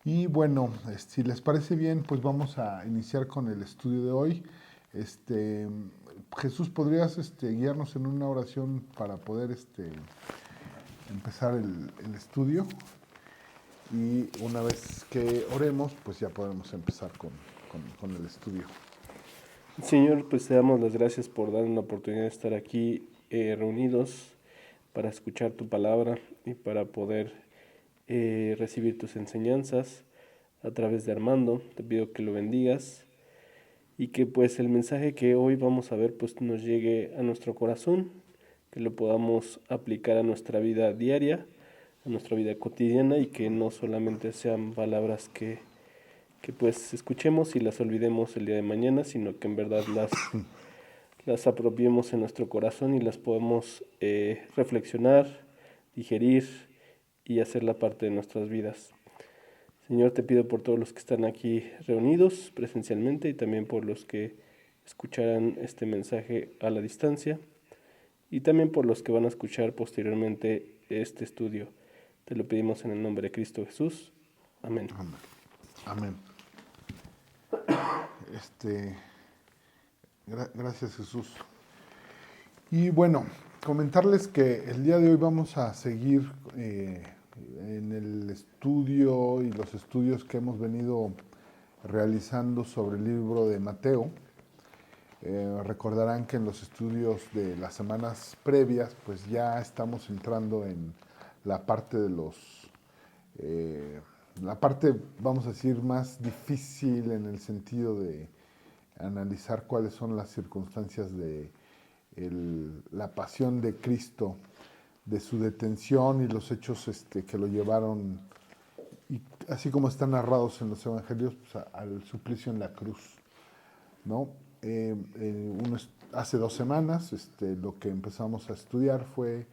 Y bueno, si les parece bien, pues vamos a iniciar con el estudio de hoy. Este, Jesús, ¿podrías guiarnos en una oración para poder empezar el estudio? Y una vez que oremos, pues ya podemos empezar con el estudio. Señor, pues te damos las gracias por darnos la oportunidad de estar aquí reunidos para escuchar tu palabra y para poder recibir tus enseñanzas a través de Armando. Te pido que lo bendigas y que pues el mensaje que hoy vamos a ver pues nos llegue a nuestro corazón, que lo podamos aplicar a nuestra vida diaria, a nuestra vida cotidiana y que no solamente sean palabras que pues escuchemos y las olvidemos el día de mañana, sino que en verdad las apropiemos en nuestro corazón y las podemos reflexionar, digerir y hacerla parte de nuestras vidas. Señor, te pido por todos los que están aquí reunidos presencialmente y también por los que escucharán este mensaje a la distancia y también por los que van a escuchar posteriormente este estudio. Te lo pedimos en el nombre de Cristo Jesús. Amén. Amén. Amén. Este, gracias, Jesús. Y bueno, comentarles que el día de hoy vamos a seguir en el estudio y los estudios que hemos venido realizando sobre el libro de Mateo. Recordarán que en los estudios de las semanas previas, pues ya estamos entrando en la parte de la parte, vamos a decir, más difícil en el sentido de analizar cuáles son las circunstancias de la pasión de Cristo, de su detención y los hechos que lo llevaron, y así como están narrados en los evangelios, pues, al suplicio en la cruz, ¿no? Hace 2 semanas lo que empezamos a estudiar fue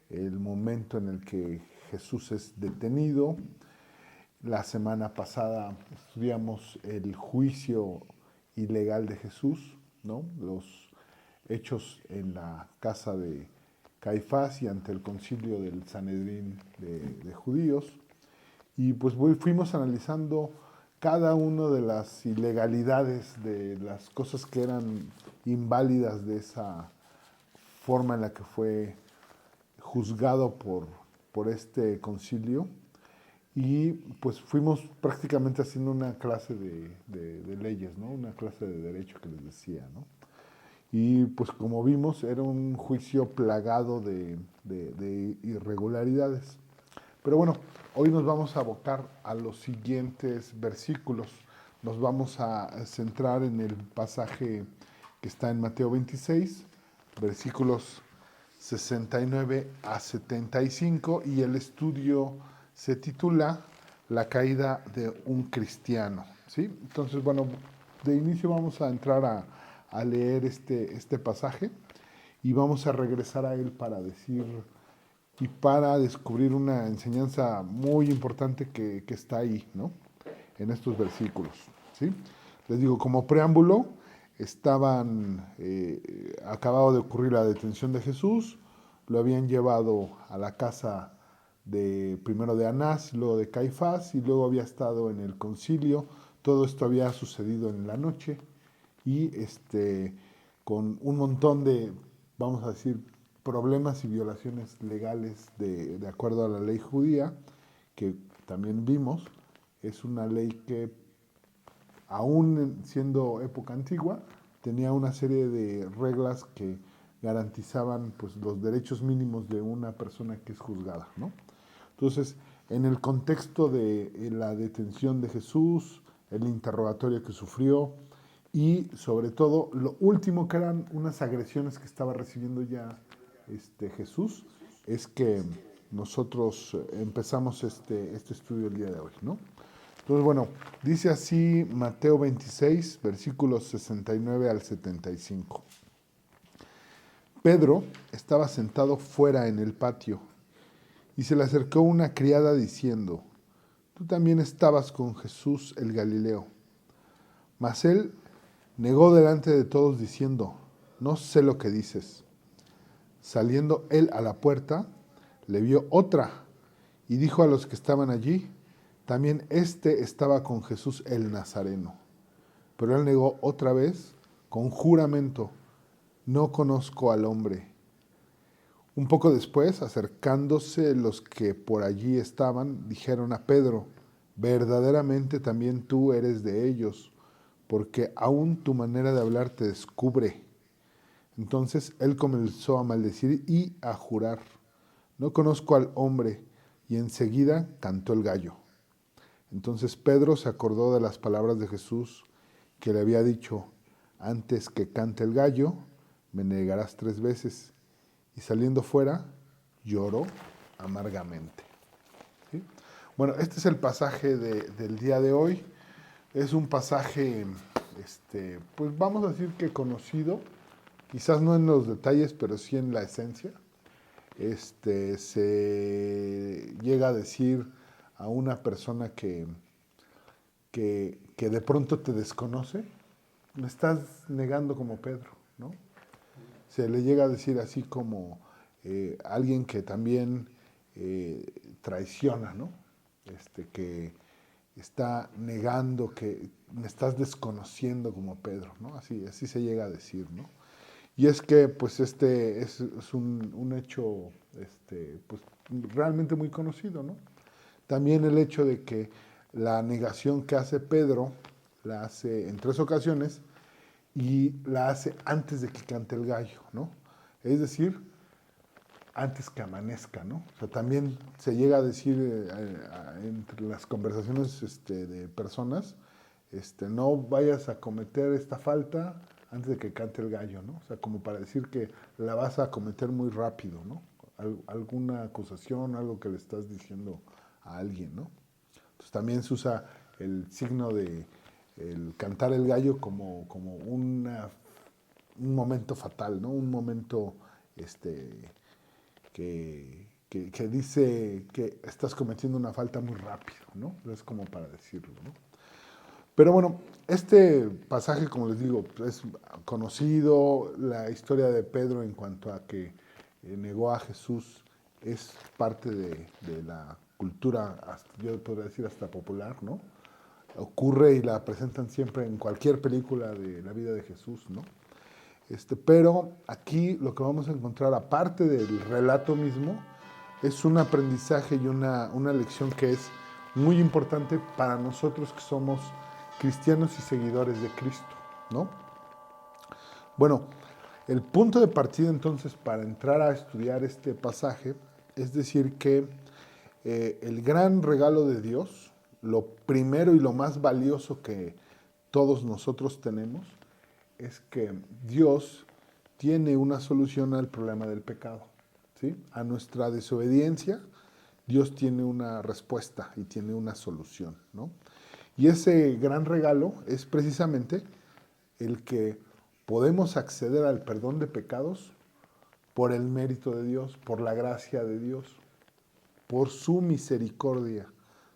el momento en el que Jesús es detenido. La semana pasada estudiamos el juicio ilegal de Jesús, ¿no? Los hechos en la casa de Caifás y ante el concilio del Sanedrín de judíos. Y pues fuimos analizando cada una de las ilegalidades, de las cosas que eran inválidas de esa forma en la que fue juzgado por este concilio. Y pues fuimos prácticamente haciendo una clase de leyes, ¿no? Una clase de derecho que les decía, ¿no? Y pues como vimos, era un juicio plagado de irregularidades. Pero bueno, hoy nos vamos a abocar a los siguientes versículos. Nos vamos a centrar en el pasaje que está en Mateo 26, versículos 69 a 75, y el estudio se titula La caída de un cristiano, ¿sí? Entonces, bueno, de inicio vamos a entrar a leer este pasaje y vamos a regresar a él para decir y para descubrir una enseñanza muy importante que está ahí, ¿no? En estos versículos, ¿sí? Les digo, como preámbulo, acababa de ocurrir la detención de Jesús, lo habían llevado a la casa primero de Anás, luego de Caifás, y luego había estado en el concilio. Todo esto había sucedido en la noche, y con un montón de, vamos a decir, problemas y violaciones legales de acuerdo a la ley judía, que también vimos. Es una ley que, aún siendo época antigua, tenía una serie de reglas que garantizaban pues, los derechos mínimos de una persona que es juzgada, ¿no? Entonces, en el contexto de la detención de Jesús, el interrogatorio que sufrió y sobre todo lo último que eran unas agresiones que estaba recibiendo ya Jesús, es que nosotros empezamos este estudio el día de hoy, ¿no? Entonces, bueno, dice así Mateo 26, versículos 69 al 75. Pedro estaba sentado fuera en el patio y se le acercó una criada diciendo: tú también estabas con Jesús el Galileo. Mas él negó delante de todos diciendo: no sé lo que dices. Saliendo él a la puerta, le vio otra y dijo a los que estaban allí: También estaba con Jesús el Nazareno, pero él negó otra vez con juramento, no conozco al hombre. Un poco después, acercándose los que por allí estaban, dijeron a Pedro, verdaderamente también tú eres de ellos, porque aún tu manera de hablar te descubre. Entonces él comenzó a maldecir y a jurar, no conozco al hombre, y enseguida cantó el gallo. Entonces Pedro se acordó de las palabras de Jesús que le había dicho, antes que cante el gallo, me negarás 3 veces. Y saliendo fuera, lloró amargamente. ¿Sí? Bueno, este es el pasaje del día de hoy. Es un pasaje, pues vamos a decir que conocido, quizás no en los detalles, pero sí en la esencia. Se llega a decir a una persona que de pronto te desconoce, me estás negando como Pedro, ¿no? Se le llega a decir así como alguien que también traiciona, ¿no? Que está negando, que me estás desconociendo como Pedro, ¿no? Así se llega a decir, ¿no? Y es que, pues, es un hecho, pues, realmente muy conocido, ¿no? También el hecho de que la negación que hace Pedro la hace en 3 ocasiones y la hace antes de que cante el gallo, ¿no? Es decir, antes que amanezca, ¿no? O sea, también se llega a decir entre las conversaciones de personas, no vayas a cometer esta falta antes de que cante el gallo, ¿no? O sea, como para decir que la vas a cometer muy rápido, ¿no? Alguna acusación, algo que le estás diciendo a alguien, ¿no? Entonces también se usa el signo de el cantar el gallo como un momento fatal, ¿no? Un momento que dice que estás cometiendo una falta muy rápido, ¿no? Es como para decirlo, ¿no? Pero bueno, este pasaje, como les digo, es conocido, la historia de Pedro en cuanto a que negó a Jesús es parte de la cultura, yo podría decir hasta popular, ¿no? Ocurre y la presentan siempre en cualquier película de la vida de Jesús, ¿no? Pero aquí lo que vamos a encontrar, aparte del relato mismo, es un aprendizaje y una lección que es muy importante para nosotros que somos cristianos y seguidores de Cristo, ¿no? Bueno, el punto de partida entonces para entrar a estudiar este pasaje es decir que el gran regalo de Dios, lo primero y lo más valioso que todos nosotros tenemos, es que Dios tiene una solución al problema del pecado, ¿sí? A nuestra desobediencia, Dios tiene una respuesta y tiene una solución, ¿no? Y ese gran regalo es precisamente el que podemos acceder al perdón de pecados por el mérito de Dios, por la gracia de Dios, por su misericordia,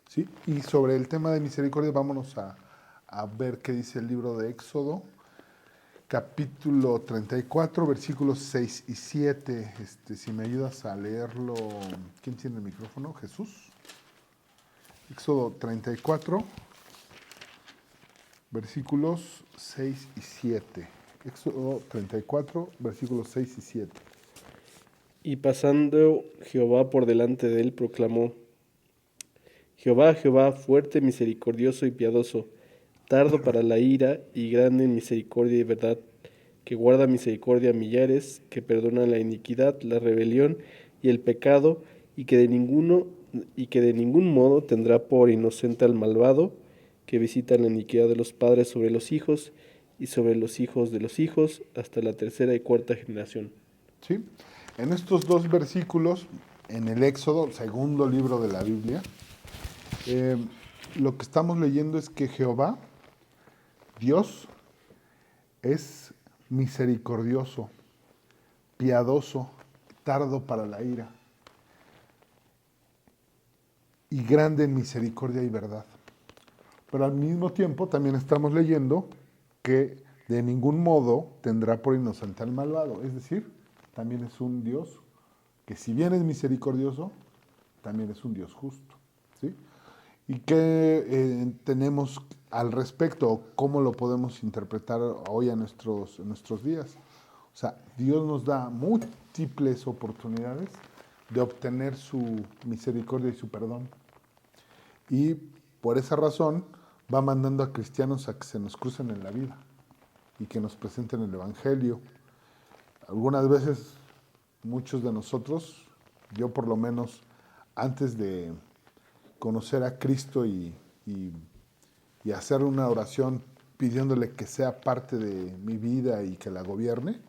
¿sí? Y sobre el tema de misericordia vámonos a ver qué dice el libro de Éxodo, capítulo 34, versículos 6 y 7. Si me ayudas a leerlo, ¿quién tiene el micrófono? Jesús. Éxodo 34, versículos 6 y 7. Éxodo 34, versículos 6 y 7. Y pasando Jehová por delante de él, proclamó: Jehová, Jehová, fuerte, misericordioso y piadoso, tardo para la ira y grande en misericordia y verdad, que guarda misericordia a millares, que perdona la iniquidad, la rebelión y el pecado, y que de ningún modo tendrá por inocente al malvado, que visita la iniquidad de los padres sobre los hijos y sobre los hijos de los hijos, hasta la 3ª y 4ª generación. ¿Sí? En estos 2 versículos, en el Éxodo, el segundo libro de la Biblia, lo que estamos leyendo es que Jehová, Dios, es misericordioso, piadoso, tardo para la ira y grande en misericordia y verdad. Pero al mismo tiempo también estamos leyendo que de ningún modo tendrá por inocente al malvado. Es decir, también es un Dios que si bien es misericordioso, también es un Dios justo, ¿sí? ¿Y qué tenemos al respecto? ¿Cómo lo podemos interpretar hoy en nuestros días? O sea, Dios nos da múltiples oportunidades de obtener su misericordia y su perdón. Y por esa razón va mandando a cristianos a que se nos crucen en la vida y que nos presenten el Evangelio. Algunas veces, muchos de nosotros, yo por lo menos, antes de conocer a Cristo y hacer una oración pidiéndole que sea parte de mi vida y que la gobierne,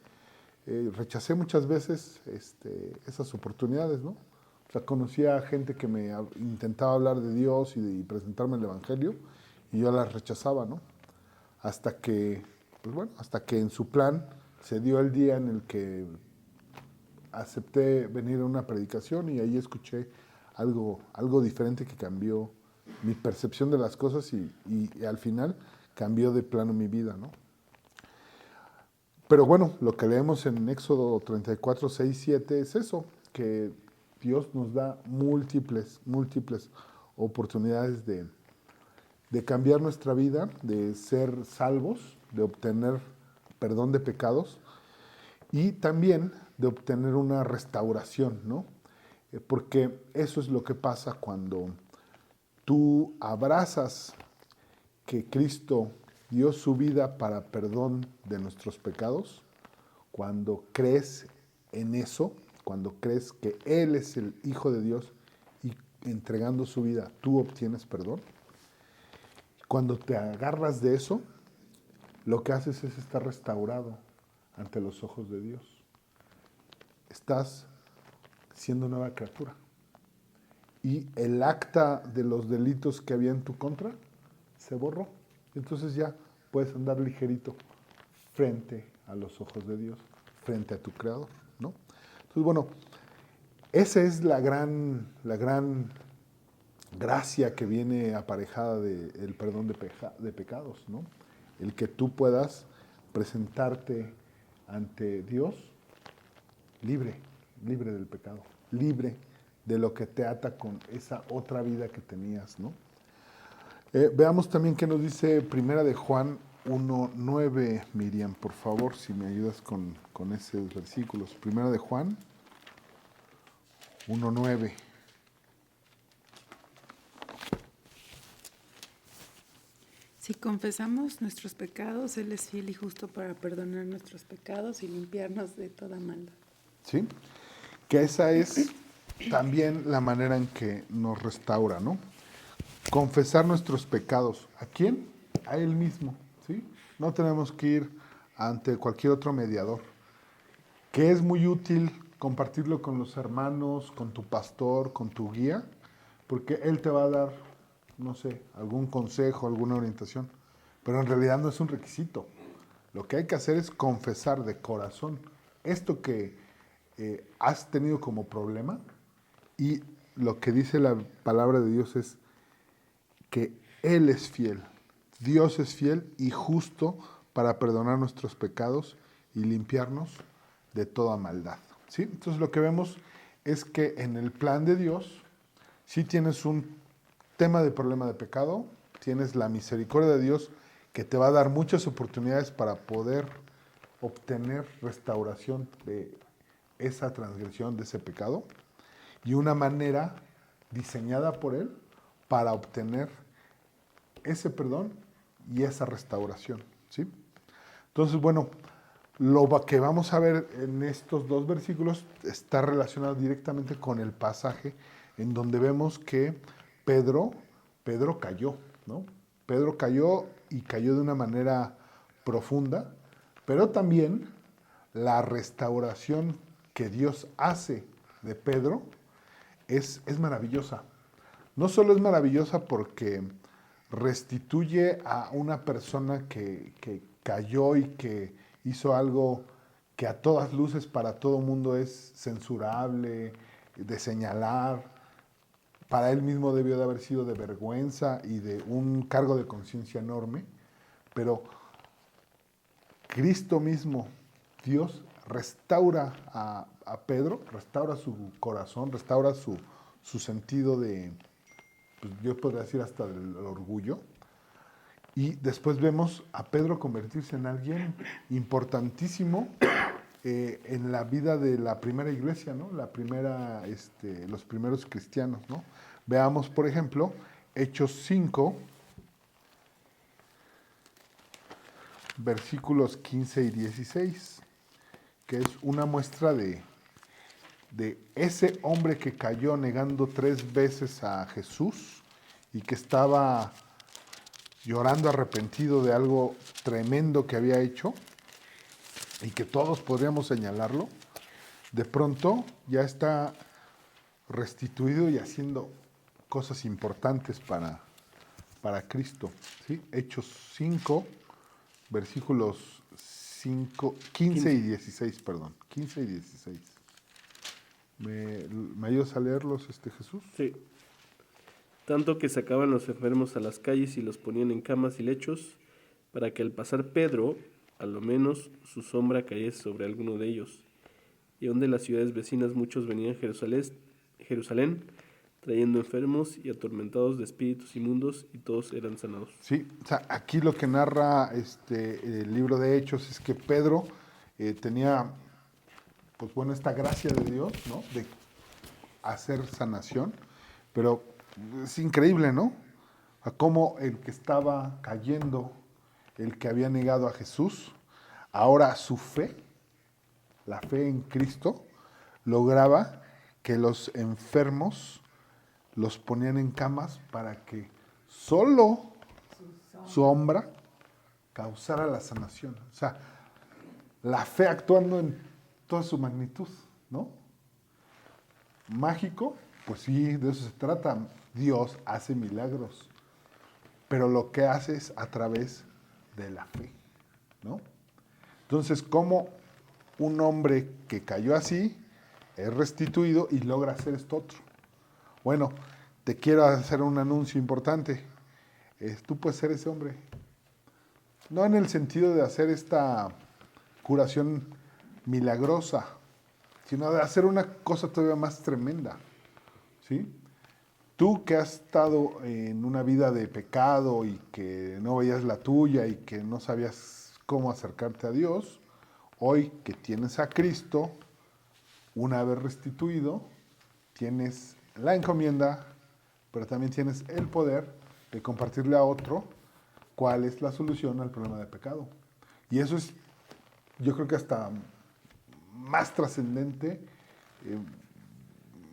rechacé muchas veces esas oportunidades, ¿no? O sea, conocía gente que me intentaba hablar de Dios y presentarme el Evangelio y yo las rechazaba, ¿no? Hasta que, pues bueno, hasta que en su plan se dio el día en el que acepté venir a una predicación y ahí escuché algo diferente que cambió mi percepción de las cosas y al final cambió de plano mi vida, ¿no? Pero bueno, lo que leemos en Éxodo 34, 6, 7 es eso, que Dios nos da múltiples oportunidades de cambiar nuestra vida, de ser salvos, de obtener perdón de pecados y también de obtener una restauración, ¿no? Porque eso es lo que pasa cuando tú abrazas que Cristo dio su vida para perdón de nuestros pecados, cuando crees en eso, cuando crees que Él es el Hijo de Dios y entregando su vida tú obtienes perdón, cuando te agarras de eso, lo que haces es estar restaurado ante los ojos de Dios. Estás siendo nueva criatura. Y el acta de los delitos que había en tu contra se borró. Entonces ya puedes andar ligerito frente a los ojos de Dios, frente a tu Creador, ¿no? Entonces, bueno, esa es la gran gracia que viene aparejada del perdón de pecados, ¿no? El que tú puedas presentarte ante Dios libre del pecado, libre de lo que te ata con esa otra vida que tenías, ¿no? Veamos también qué nos dice Primera de Juan 1:9, Miriam, por favor, si me ayudas con esos versículos. Primera de Juan 1:9. Si confesamos nuestros pecados, Él es fiel y justo para perdonar nuestros pecados y limpiarnos de toda maldad. ¿Sí? Que esa es también la manera en que nos restaura, ¿no? Confesar nuestros pecados. ¿A quién? A Él mismo, ¿sí? No tenemos que ir ante cualquier otro mediador. Que es muy útil compartirlo con los hermanos, con tu pastor, con tu guía, porque Él te va a dar, no sé, algún consejo, alguna orientación, pero en realidad no es un requisito. Lo que hay que hacer es confesar de corazón esto que has tenido como problema y lo que dice la palabra de Dios es que Él es fiel, Dios es fiel y justo para perdonar nuestros pecados y limpiarnos de toda maldad, ¿sí? Entonces lo que vemos es que en el plan de Dios, si tienes un tema de problema de pecado, tienes la misericordia de Dios que te va a dar muchas oportunidades para poder obtener restauración de esa transgresión, de ese pecado, y una manera diseñada por Él para obtener ese perdón y esa restauración, ¿sí? Entonces, bueno, lo que vamos a ver en estos dos versículos está relacionado directamente con el pasaje en donde vemos que Pedro cayó, ¿no? Pedro cayó y cayó de una manera profunda, pero también la restauración que Dios hace de Pedro es maravillosa. No solo es maravillosa porque restituye a una persona que cayó y que hizo algo que a todas luces para todo mundo es censurable, de señalar. Para él mismo debió de haber sido de vergüenza y de un cargo de conciencia enorme, pero Cristo mismo, Dios, restaura a Pedro, restaura su corazón, restaura su sentido de pues, yo podría decir hasta del orgullo. Y después vemos a Pedro convertirse en alguien importantísimo en la vida de la primera iglesia, ¿no? Los primeros cristianos, ¿no? Veamos, por ejemplo, Hechos 5, versículos 15 y 16, que es una muestra de ese hombre que cayó negando 3 veces a Jesús y que estaba llorando arrepentido de algo tremendo que había hecho y que todos podríamos señalarlo, de pronto ya está restituido y haciendo cosas importantes para Cristo. ¿Sí? Hechos 5, versículos 15 y 16, perdón, 15 y 16. ¿Me ayudas a leerlos, Jesús? Sí. Tanto que sacaban los enfermos a las calles y los ponían en camas y lechos, para que al pasar Pedro, a lo menos su sombra cayese sobre alguno de ellos. Y aun de las ciudades vecinas muchos venían a Jerusalén, trayendo enfermos y atormentados de espíritus inmundos, y todos eran sanados. Sí, o sea, aquí lo que narra el libro de Hechos es que Pedro tenía, pues bueno, esta gracia de Dios, ¿no? De hacer sanación, pero es increíble, ¿no? A cómo el que estaba cayendo, el que había negado a Jesús, ahora su fe, la fe en Cristo, lograba que los enfermos los ponían en camas para que solo su sombra causara la sanación. O sea, la fe actuando en toda su magnitud, ¿no? Mágico, pues sí, de eso se trata. Dios hace milagros, pero lo que hace es a través de la fe, ¿no? Entonces, ¿cómo un hombre que cayó así es restituido y logra hacer esto otro? Bueno, te quiero hacer un anuncio importante. Tú puedes ser ese hombre. No en el sentido de hacer esta curación milagrosa, sino de hacer una cosa todavía más tremenda, ¿sí? Tú que has estado en una vida de pecado y que no veías la tuya y que no sabías cómo acercarte a Dios, hoy que tienes a Cristo, una vez restituido, tienes la encomienda, pero también tienes el poder de compartirle a otro cuál es la solución al problema de pecado. Y eso es, yo creo que hasta más trascendente,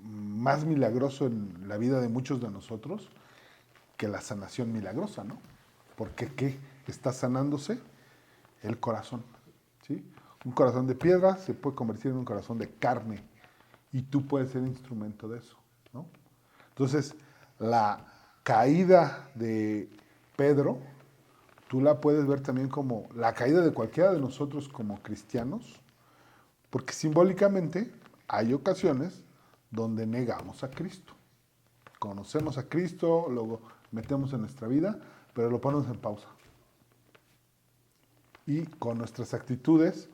más milagroso en la vida de muchos de nosotros que la sanación milagrosa, ¿no? Porque ¿qué está sanándose? El corazón, ¿sí? Un corazón de piedra se puede convertir en un corazón de carne y tú puedes ser instrumento de eso, ¿no? Entonces, la caída de Pedro, tú la puedes ver también como la caída de cualquiera de nosotros como cristianos, porque simbólicamente hay ocasiones donde negamos a Cristo. Conocemos a Cristo, lo metemos en nuestra vida, pero lo ponemos en pausa. Y con nuestras actitudes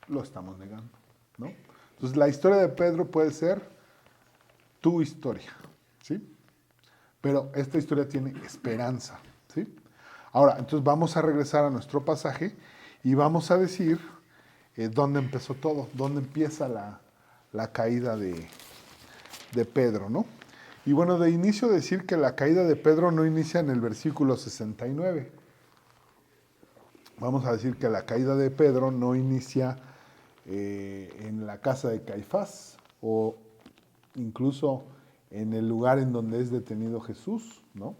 lo estamos negando, ¿no? Entonces la historia de Pedro puede ser tu historia, ¿sí? Pero esta historia tiene esperanza, ¿sí? Ahora, entonces vamos a regresar a nuestro pasaje y vamos a decir dónde empezó todo, dónde empieza la caída de Pedro, ¿no? Y bueno, de inicio decir que la caída de Pedro no inicia en el versículo 69. Vamos a decir que la caída de Pedro no inicia en la casa de Caifás o incluso en el lugar en donde es detenido Jesús, ¿no?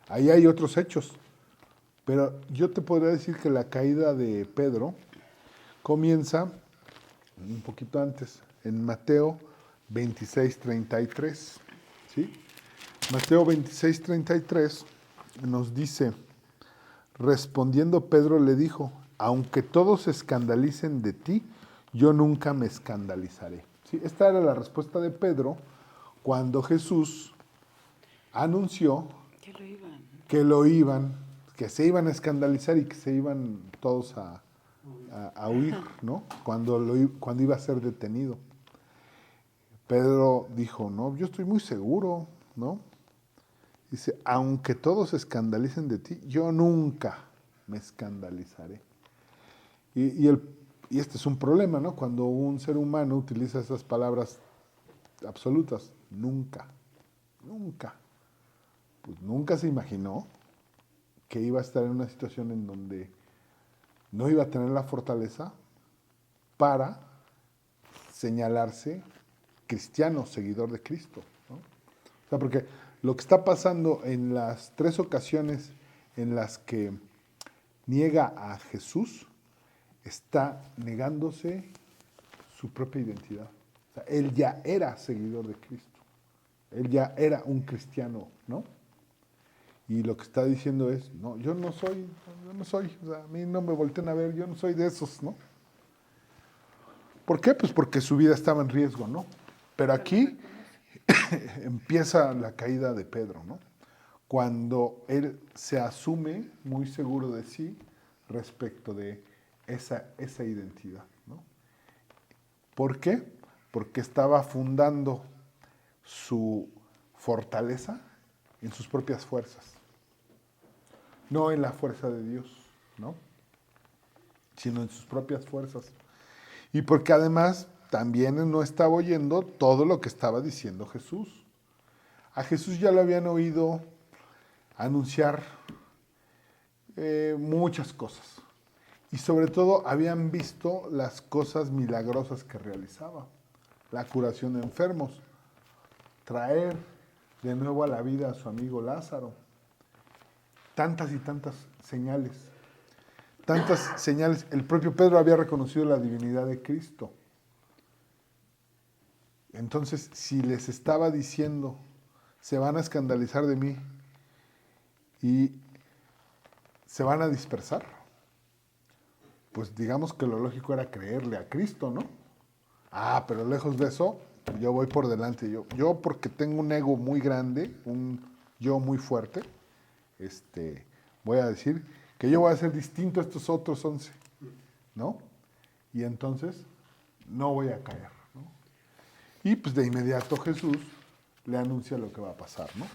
Ahí hay otros hechos, pero yo te podría decir que la caída de Pedro comienza un poquito antes, en Mateo 26:33, ¿sí? Mateo 26:33 nos dice, respondiendo Pedro le dijo, aunque todos se escandalicen de ti, yo nunca me escandalizaré. ¿Sí? Esta era la respuesta de Pedro cuando Jesús anunció que se iban a escandalizar y que se iban todos a huir, ¿no? Cuando iba a ser detenido. Pedro dijo, no, yo estoy muy seguro, ¿no? Dice, aunque todos se escandalicen de ti, yo nunca me escandalizaré. Y este es un problema, ¿no? Cuando un ser humano utiliza esas palabras absolutas, nunca, nunca. Pues nunca se imaginó que iba a estar en una situación en donde no iba a tener la fortaleza para señalarse cristiano, seguidor de Cristo, ¿no? O sea, porque lo que está pasando en las 3 ocasiones en las que niega a Jesús, está negándose su propia identidad. O sea, él ya era seguidor de Cristo. Él ya era un cristiano, ¿no? Y lo que está diciendo es, no, yo no soy, o sea, a mí no me volteen a ver, yo no soy de esos, ¿no? ¿Por qué? Pues porque su vida estaba en riesgo, ¿no? Pero aquí empieza la caída de Pedro, ¿no? Cuando él se asume muy seguro de sí respecto de esa identidad, ¿no? ¿Por qué? Porque estaba fundando su fortaleza en sus propias fuerzas, no en la fuerza de Dios, ¿no? Sino en sus propias fuerzas. Y porque además también no estaba oyendo todo lo que estaba diciendo Jesús. A Jesús ya lo habían oído anunciar muchas cosas. Y sobre todo habían visto las cosas milagrosas que realizaba. La curación de enfermos, traer de nuevo a la vida a su amigo Lázaro. Tantas y tantas señales. Tantas señales. El propio Pedro había reconocido la divinidad de Cristo. Entonces, si les estaba diciendo, se van a escandalizar de mí y se van a dispersar, pues digamos que lo lógico era creerle a Cristo, ¿no? Ah, pero lejos de eso, yo voy por delante. Yo porque tengo un ego muy grande, un yo muy fuerte, voy a decir que yo voy a ser distinto a estos otros 11, ¿no? Y entonces no voy a caer, ¿no? Y pues de inmediato Jesús le anuncia lo que va a pasar, ¿no?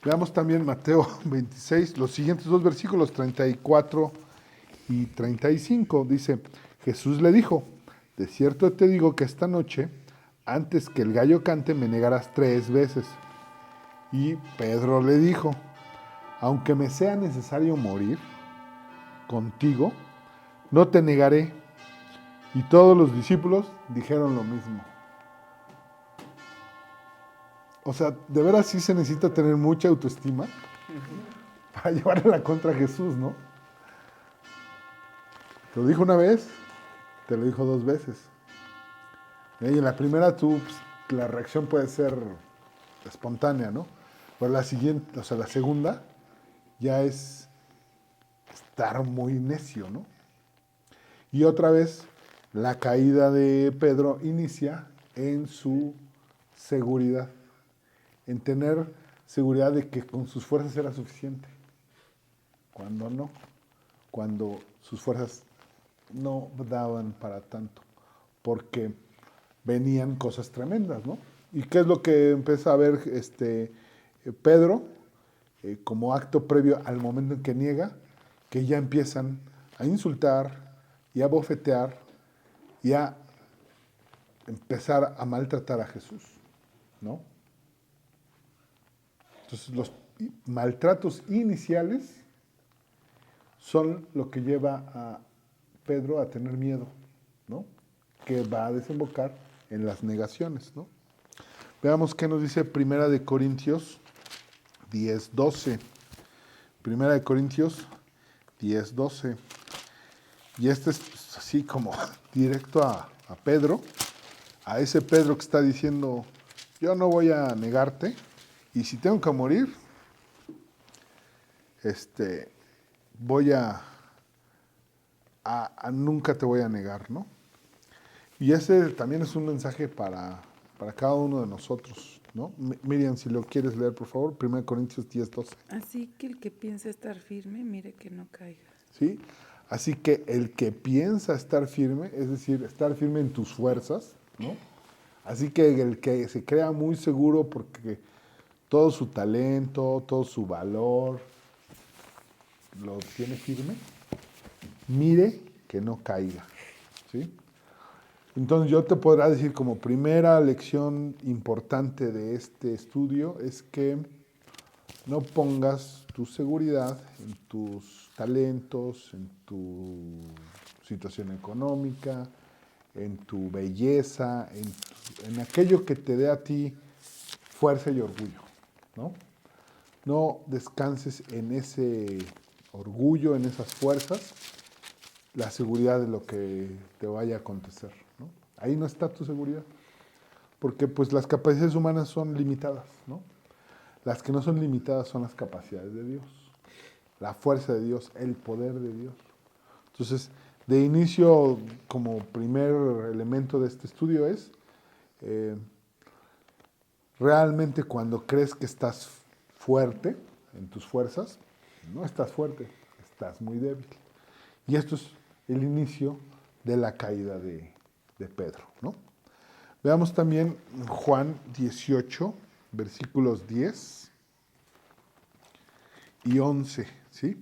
Veamos también Mateo 26, los siguientes 2 versículos, 34 y 35. Dice, Jesús le dijo, de cierto te digo que esta noche, antes que el gallo cante, me negarás 3 veces. Y Pedro le dijo, aunque me sea necesario morir contigo, no te negaré. Y todos los discípulos dijeron lo mismo. O sea, de veras sí se necesita tener mucha autoestima para llevarle la contra a Jesús, ¿no? Te lo dijo una vez, te lo dijo 2 veces. Y en la primera tú, pues, la reacción puede ser espontánea, ¿no? Pero la siguiente, o sea, la segunda ya es estar muy necio, ¿no? Y otra vez, la caída de Pedro inicia en su seguridad, en tener seguridad de que con sus fuerzas era suficiente. Cuando no, cuando sus fuerzas no daban para tanto, porque venían cosas tremendas, ¿no? ¿Y qué es lo que empieza a ver Pedro como acto previo al momento en que niega? Que ya empiezan a insultar y a bofetear y a empezar a maltratar a Jesús, ¿no? Entonces los maltratos iniciales son lo que lleva a Pedro a tener miedo, ¿no? Que va a desembocar en las negaciones, ¿no? Veamos qué nos dice Primera de Corintios 10:12. Primera de Corintios 10:12. Y este es así como directo a Pedro, a ese Pedro que está diciendo, yo no voy a negarte, y si tengo que morir, voy a nunca te voy a negar, ¿no? Y ese también es un mensaje para cada uno de nosotros, ¿no? Miriam, si lo quieres leer, por favor, 1 Corintios 10:12. Así que el que piensa estar firme, mire que no caiga. ¿Sí? Así que el que piensa estar firme, es decir, estar firme en tus fuerzas, ¿no? Así que el que se crea muy seguro porque todo su talento, todo su valor, lo tiene firme, mire que no caiga, ¿sí? Entonces yo te podrá decir como primera lección importante de este estudio es que no pongas tu seguridad en tus talentos, en tu situación económica, en tu belleza, en aquello que te dé a ti fuerza y orgullo, ¿no? No descanses en ese orgullo, en esas fuerzas, la seguridad de lo que te vaya a acontecer, ¿no? Ahí no está tu seguridad, porque pues las capacidades humanas son limitadas, ¿no? Las que no son limitadas son las capacidades de Dios, la fuerza de Dios, el poder de Dios. Entonces, de inicio, como primer elemento de este estudio es, eh, realmente cuando crees que estás fuerte en tus fuerzas, no estás fuerte, estás muy débil. Y esto es el inicio de la caída de Pedro, ¿no? Veamos también Juan 18, versículos 10 y 11, ¿sí?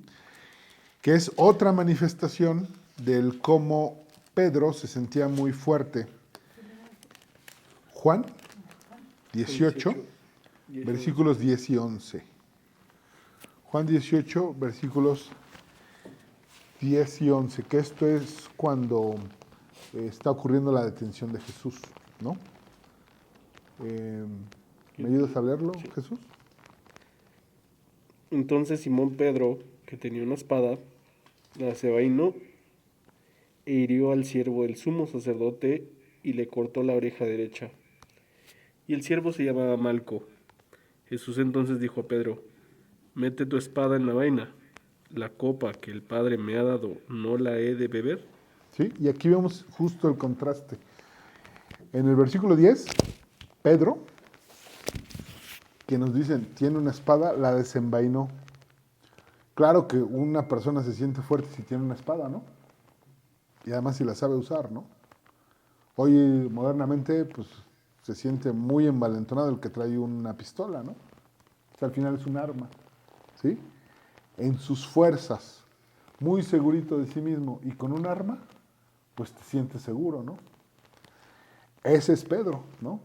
Que es otra manifestación del cómo Pedro se sentía muy fuerte. Juan 18, versículos 10 y 11. Juan 18, versículos 10 y 11, que esto es cuando está ocurriendo la detención de Jesús, ¿no? ¿Me ayudas a leerlo, Sí. Jesús? Entonces Simón Pedro, que tenía una espada, la desenvainó e hirió al siervo del sumo sacerdote y le cortó la oreja derecha. Y el siervo se llamaba Malco. Jesús entonces dijo a Pedro, mete tu espada en la vaina. La copa que el Padre me ha dado, ¿no la he de beber? ¿Sí? Y aquí vemos justo el contraste. En el versículo 10, Pedro, que nos dicen, tiene una espada, la desenvainó. Claro que una persona se siente fuerte si tiene una espada, ¿no? Y además si la sabe usar, ¿no? Hoy modernamente, pues, se siente muy envalentonado el que trae una pistola, ¿no? O sea, al final es un arma, ¿sí? En sus fuerzas, muy segurito de sí mismo y con un arma, pues te sientes seguro, ¿no? Ese es Pedro, ¿no?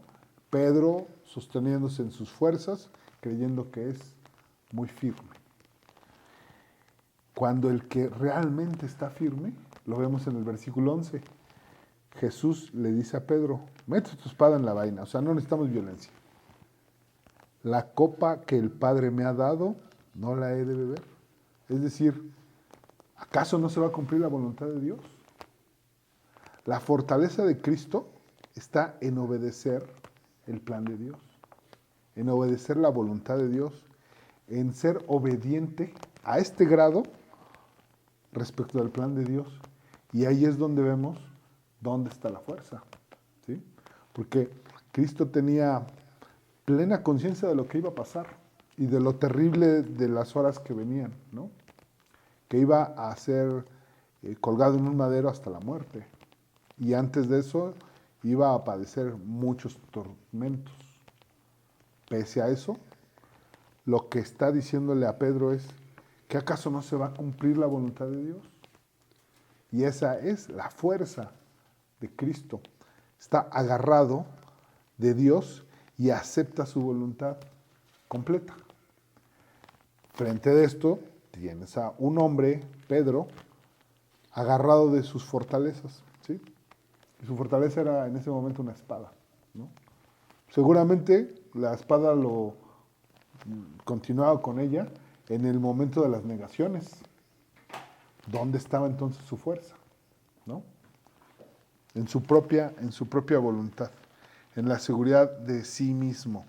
Pedro sosteniéndose en sus fuerzas, creyendo que es muy firme. Cuando el que realmente está firme, lo vemos en el versículo 11, Jesús le dice a Pedro, mete tu espada en la vaina, o sea, no necesitamos violencia. La copa que el Padre me ha dado, no la he de beber. Es decir, ¿acaso no se va a cumplir la voluntad de Dios? La fortaleza de Cristo está en obedecer el plan de Dios, en obedecer la voluntad de Dios, en ser obediente a este grado respecto al plan de Dios. Y ahí es donde vemos dónde está la fuerza, ¿sí? Porque Cristo tenía plena conciencia de lo que iba a pasar y de lo terrible de las horas que venían, ¿no? Que iba a ser colgado en un madero hasta la muerte. Y antes de eso iba a padecer muchos tormentos. Pese a eso, lo que está diciéndole a Pedro es, ¿que acaso no se va a cumplir la voluntad de Dios? Y esa es la fuerza de Cristo. Está agarrado de Dios y acepta su voluntad completa. Frente a esto, tienes a un hombre, Pedro, agarrado de sus fortalezas, ¿sí? Y su fortaleza era en ese momento una espada, ¿no? Seguramente la espada lo continuaba con ella en el momento de las negaciones. ¿Dónde estaba entonces su fuerza? ¿No? En su propia voluntad, en la seguridad de sí mismo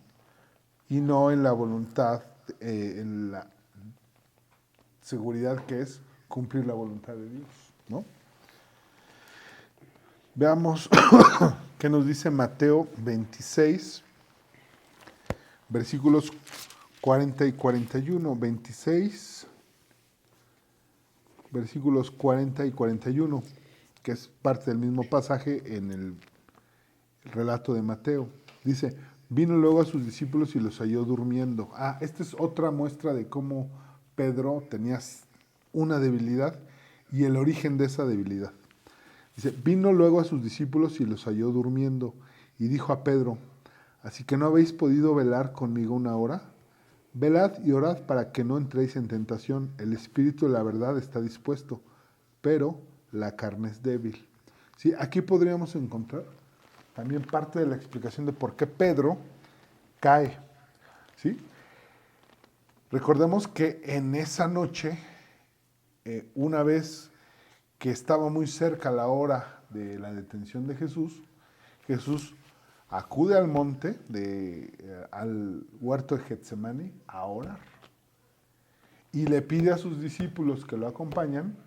y no en la voluntad, en la seguridad que es cumplir la voluntad de Dios, ¿no? Veamos qué nos dice Mateo 26, versículos 40 y 41. 26, versículos 40 y 41, que es parte del mismo pasaje en el relato de Mateo. Dice, Vino luego a sus discípulos y los halló durmiendo. Esta es otra muestra de cómo Pedro tenía una debilidad y el origen de esa debilidad. Dice, vino luego a sus discípulos y los halló durmiendo, y dijo a Pedro, ¿así que no habéis podido velar conmigo una hora? Velad y orad para que no entréis en tentación. El espíritu de la verdad está dispuesto, pero la carne es débil. ¿Sí? Aquí podríamos encontrar también parte de la explicación de por qué Pedro cae. ¿Sí? Recordemos que en esa noche, una vez que estaba muy cerca la hora de la detención de Jesús, Jesús acude al monte, al huerto de Getsemaní, a orar. Y le pide a sus discípulos que lo acompañan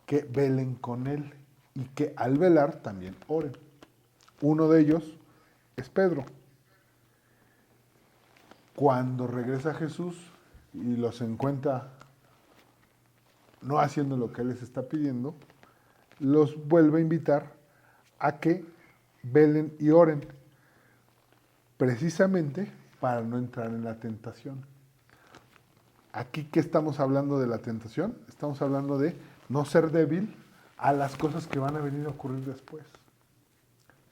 que velen con él y que al velar también oren. Uno de ellos es Pedro. Cuando regresa Jesús y los encuentra no haciendo lo que él les está pidiendo, los vuelve a invitar a que velen y oren, precisamente para no entrar en la tentación. Aquí, ¿qué estamos hablando de la tentación? Estamos hablando de no ser débil a las cosas que van a venir a ocurrir después.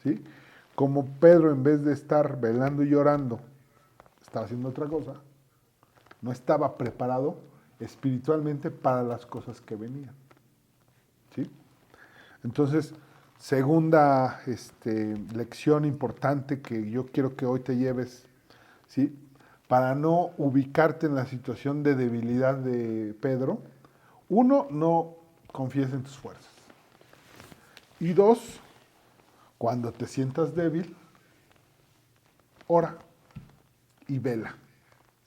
¿Sí? Como Pedro, en vez de estar velando y llorando, estaba haciendo otra cosa, no estaba preparado espiritualmente para las cosas que venían. ¿Sí? Entonces, segunda lección importante que yo quiero que hoy te lleves, ¿sí? Para no ubicarte en la situación de debilidad de Pedro. Uno, no confíes en tus fuerzas. Y dos, cuando te sientas débil, ora y vela.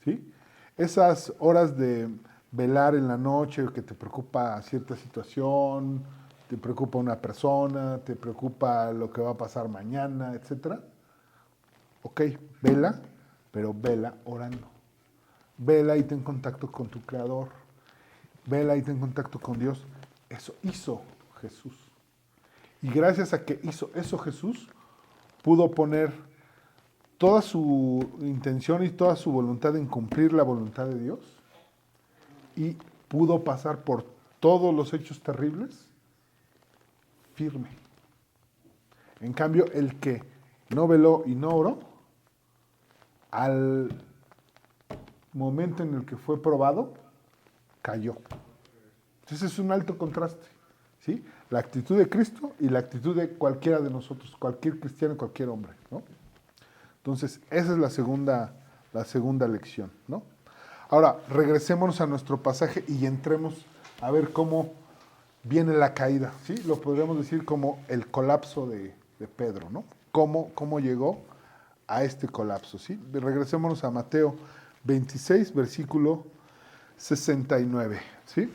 ¿Sí? Esas horas de velar en la noche, que te preocupa cierta situación, te preocupa una persona, te preocupa lo que va a pasar mañana, etc. Ok, vela, pero vela orando. Vela y ten contacto con tu Creador. Vela y ten contacto con Dios. Eso hizo Jesús. Y gracias a que hizo eso Jesús, pudo poner toda su intención y toda su voluntad en cumplir la voluntad de Dios y pudo pasar por todos los hechos terribles firme. En cambio, el que no veló y no oró, al momento en el que fue probado, cayó. Entonces es un alto contraste, ¿sí? La actitud de Cristo y la actitud de cualquiera de nosotros, cualquier cristiano, cualquier hombre, ¿no? Entonces, esa es la segunda lección, ¿no? Ahora, regresémonos a nuestro pasaje y entremos a ver cómo viene la caída, ¿sí? Lo podríamos decir como el colapso de Pedro, ¿no? ¿Cómo llegó a este colapso, ¿sí? Regresémonos a Mateo 26, versículo 69, ¿sí?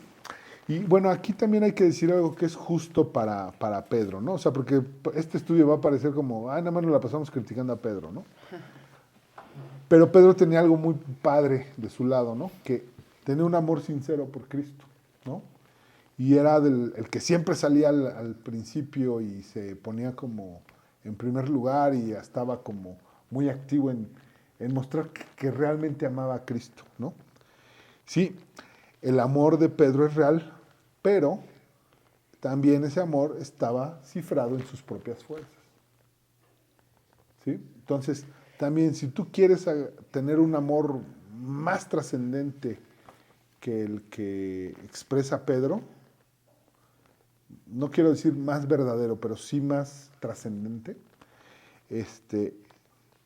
Y bueno, aquí también hay que decir algo que es justo para Pedro, ¿no? O sea, porque este estudio va a parecer como, nada más nos la pasamos criticando a Pedro, ¿no? Pero Pedro tenía algo muy padre de su lado, ¿no? Que tenía un amor sincero por Cristo, ¿no? Y era el que siempre salía al principio y se ponía como en primer lugar y estaba como muy activo en mostrar que realmente amaba a Cristo, ¿no? Sí, el amor de Pedro es real, pero también ese amor estaba cifrado en sus propias fuerzas. ¿Sí? Entonces, también si tú quieres tener un amor más trascendente que el que expresa Pedro, no quiero decir más verdadero, pero sí más trascendente,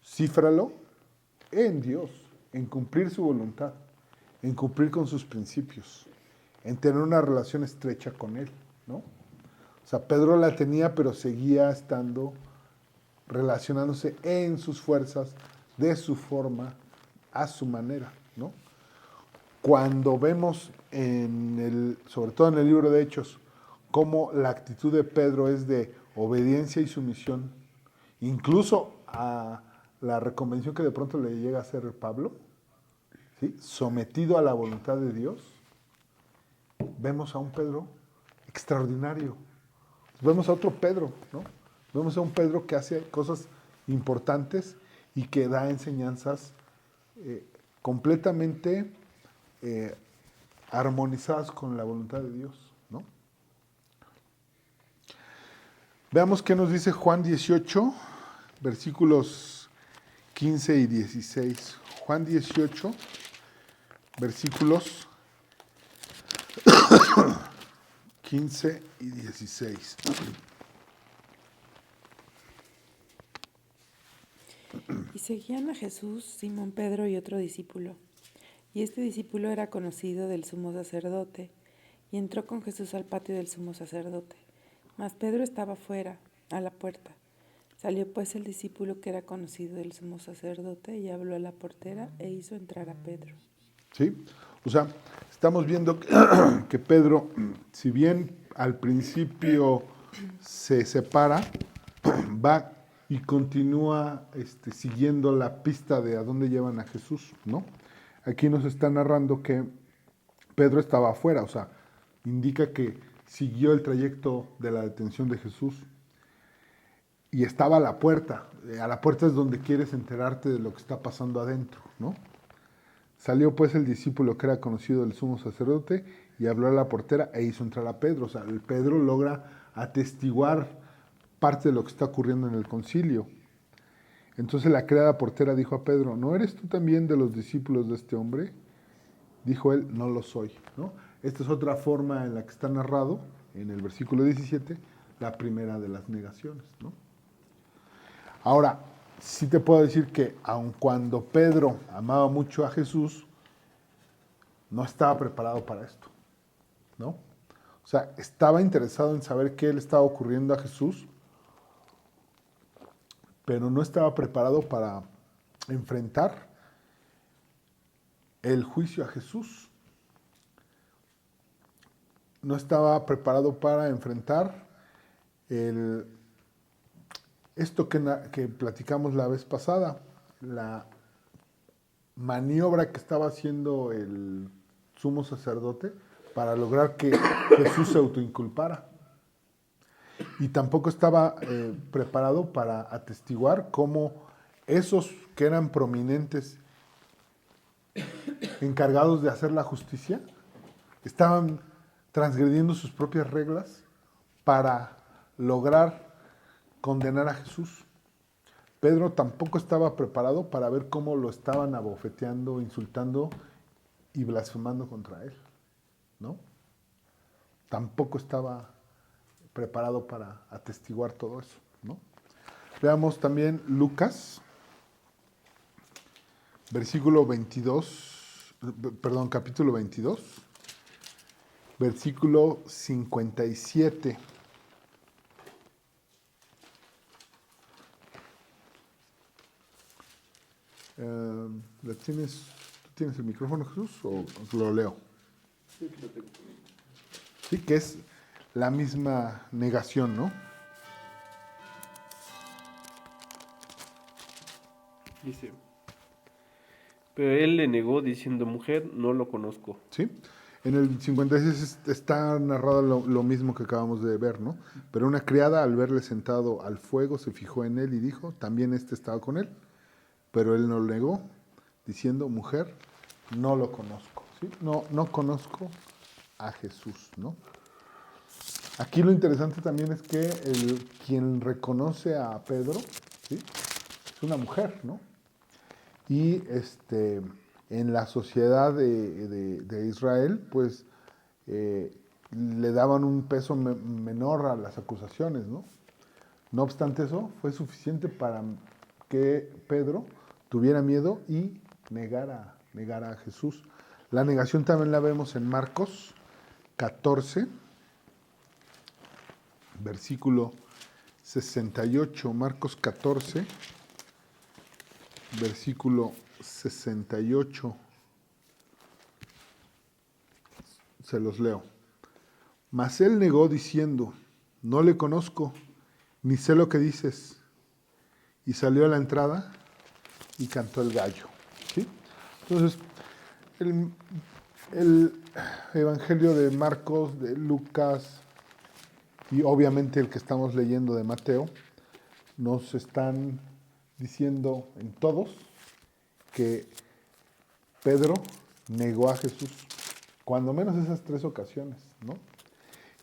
cífralo en Dios, en cumplir su voluntad, en cumplir con sus principios, en tener una relación estrecha con Él, ¿no? O sea, Pedro la tenía, pero seguía estando, relacionándose en sus fuerzas, de su forma, a su manera, ¿no? Cuando vemos sobre todo en el libro de Hechos, cómo la actitud de Pedro es de obediencia y sumisión, incluso a la reconvención que de pronto le llega a hacer Pablo, ¿sí? Sometido a la voluntad de Dios, vemos a un Pedro extraordinario. Vemos a otro Pedro, ¿no? Vemos a un Pedro que hace cosas importantes y que da enseñanzas completamente armonizadas con la voluntad de Dios, ¿no? Veamos qué nos dice Juan 18, versículos 15 y 16. Juan 18, versículos 15 y 16. Y seguían a Jesús Simón Pedro y otro discípulo. Y este discípulo era conocido del sumo sacerdote, y entró con Jesús al patio del sumo sacerdote. Mas Pedro estaba fuera, a la puerta. Salió pues el discípulo que era conocido del sumo sacerdote y habló a la portera e hizo entrar a Pedro. ¿Sí? O sea, estamos viendo que Pedro, si bien al principio se separa, va y continúa siguiendo la pista de a dónde llevan a Jesús, ¿no? Aquí nos está narrando que Pedro estaba afuera, o sea, indica que siguió el trayecto de la detención de Jesús y estaba a la puerta. A la puerta es donde quieres enterarte de lo que está pasando adentro, ¿no? Salió pues el discípulo que era conocido del sumo sacerdote y habló a la portera e hizo entrar a Pedro. O sea, el Pedro logra atestiguar parte de lo que está ocurriendo en el concilio. Entonces la criada portera dijo a Pedro, ¿no eres tú también de los discípulos de este hombre? Dijo él, no lo soy, ¿no? Esta es otra forma en la que está narrado, en el versículo 17, la primera de las negaciones, ¿no? Ahora, sí te puedo decir que aun cuando Pedro amaba mucho a Jesús, no estaba preparado para esto, ¿no? O sea, estaba interesado en saber qué le estaba ocurriendo a Jesús, pero no estaba preparado para enfrentar el juicio a Jesús. No estaba preparado para enfrentar esto que platicamos la vez pasada, la maniobra que estaba haciendo el sumo sacerdote para lograr que Jesús se autoinculpara. Y tampoco estaba preparado para atestiguar cómo esos que eran prominentes, encargados de hacer la justicia, estaban transgrediendo sus propias reglas para lograr condenar a Jesús. Pedro tampoco estaba preparado para ver cómo lo estaban abofeteando, insultando y blasfemando contra él, ¿no? Tampoco estaba preparado para atestiguar todo eso, ¿no? Veamos también Lucas, capítulo 22, versículo 57. ¿Tú tienes el micrófono, Jesús, o lo leo? Sí, lo tengo. Sí, que es la misma negación, ¿no? Dice, pero él le negó diciendo, mujer, no lo conozco. Sí. En el 56 está narrado lo mismo que acabamos de ver, ¿no? Pero una criada, al verle sentado al fuego, se fijó en él y dijo, también estaba con él. Pero él no lo negó, diciendo, mujer, no lo conozco, ¿sí? No conozco a Jesús, ¿no? Aquí lo interesante también es que quien reconoce a Pedro, ¿sí? Es una mujer, ¿no? Y en la sociedad de Israel, pues le daban un peso menor a las acusaciones, ¿no? No obstante eso, fue suficiente para que Pedro tuviera miedo y negara a Jesús. La negación también la vemos en Marcos 14, versículo 68. Marcos 14, versículo 68. Se los leo. Mas él negó diciendo, no le conozco, ni sé lo que dices. Y salió a la entrada y cantó el gallo, ¿sí? Entonces, el Evangelio de Marcos, de Lucas y obviamente el que estamos leyendo de Mateo nos están diciendo en todos que Pedro negó a Jesús, cuando menos esas 3 ocasiones, ¿no?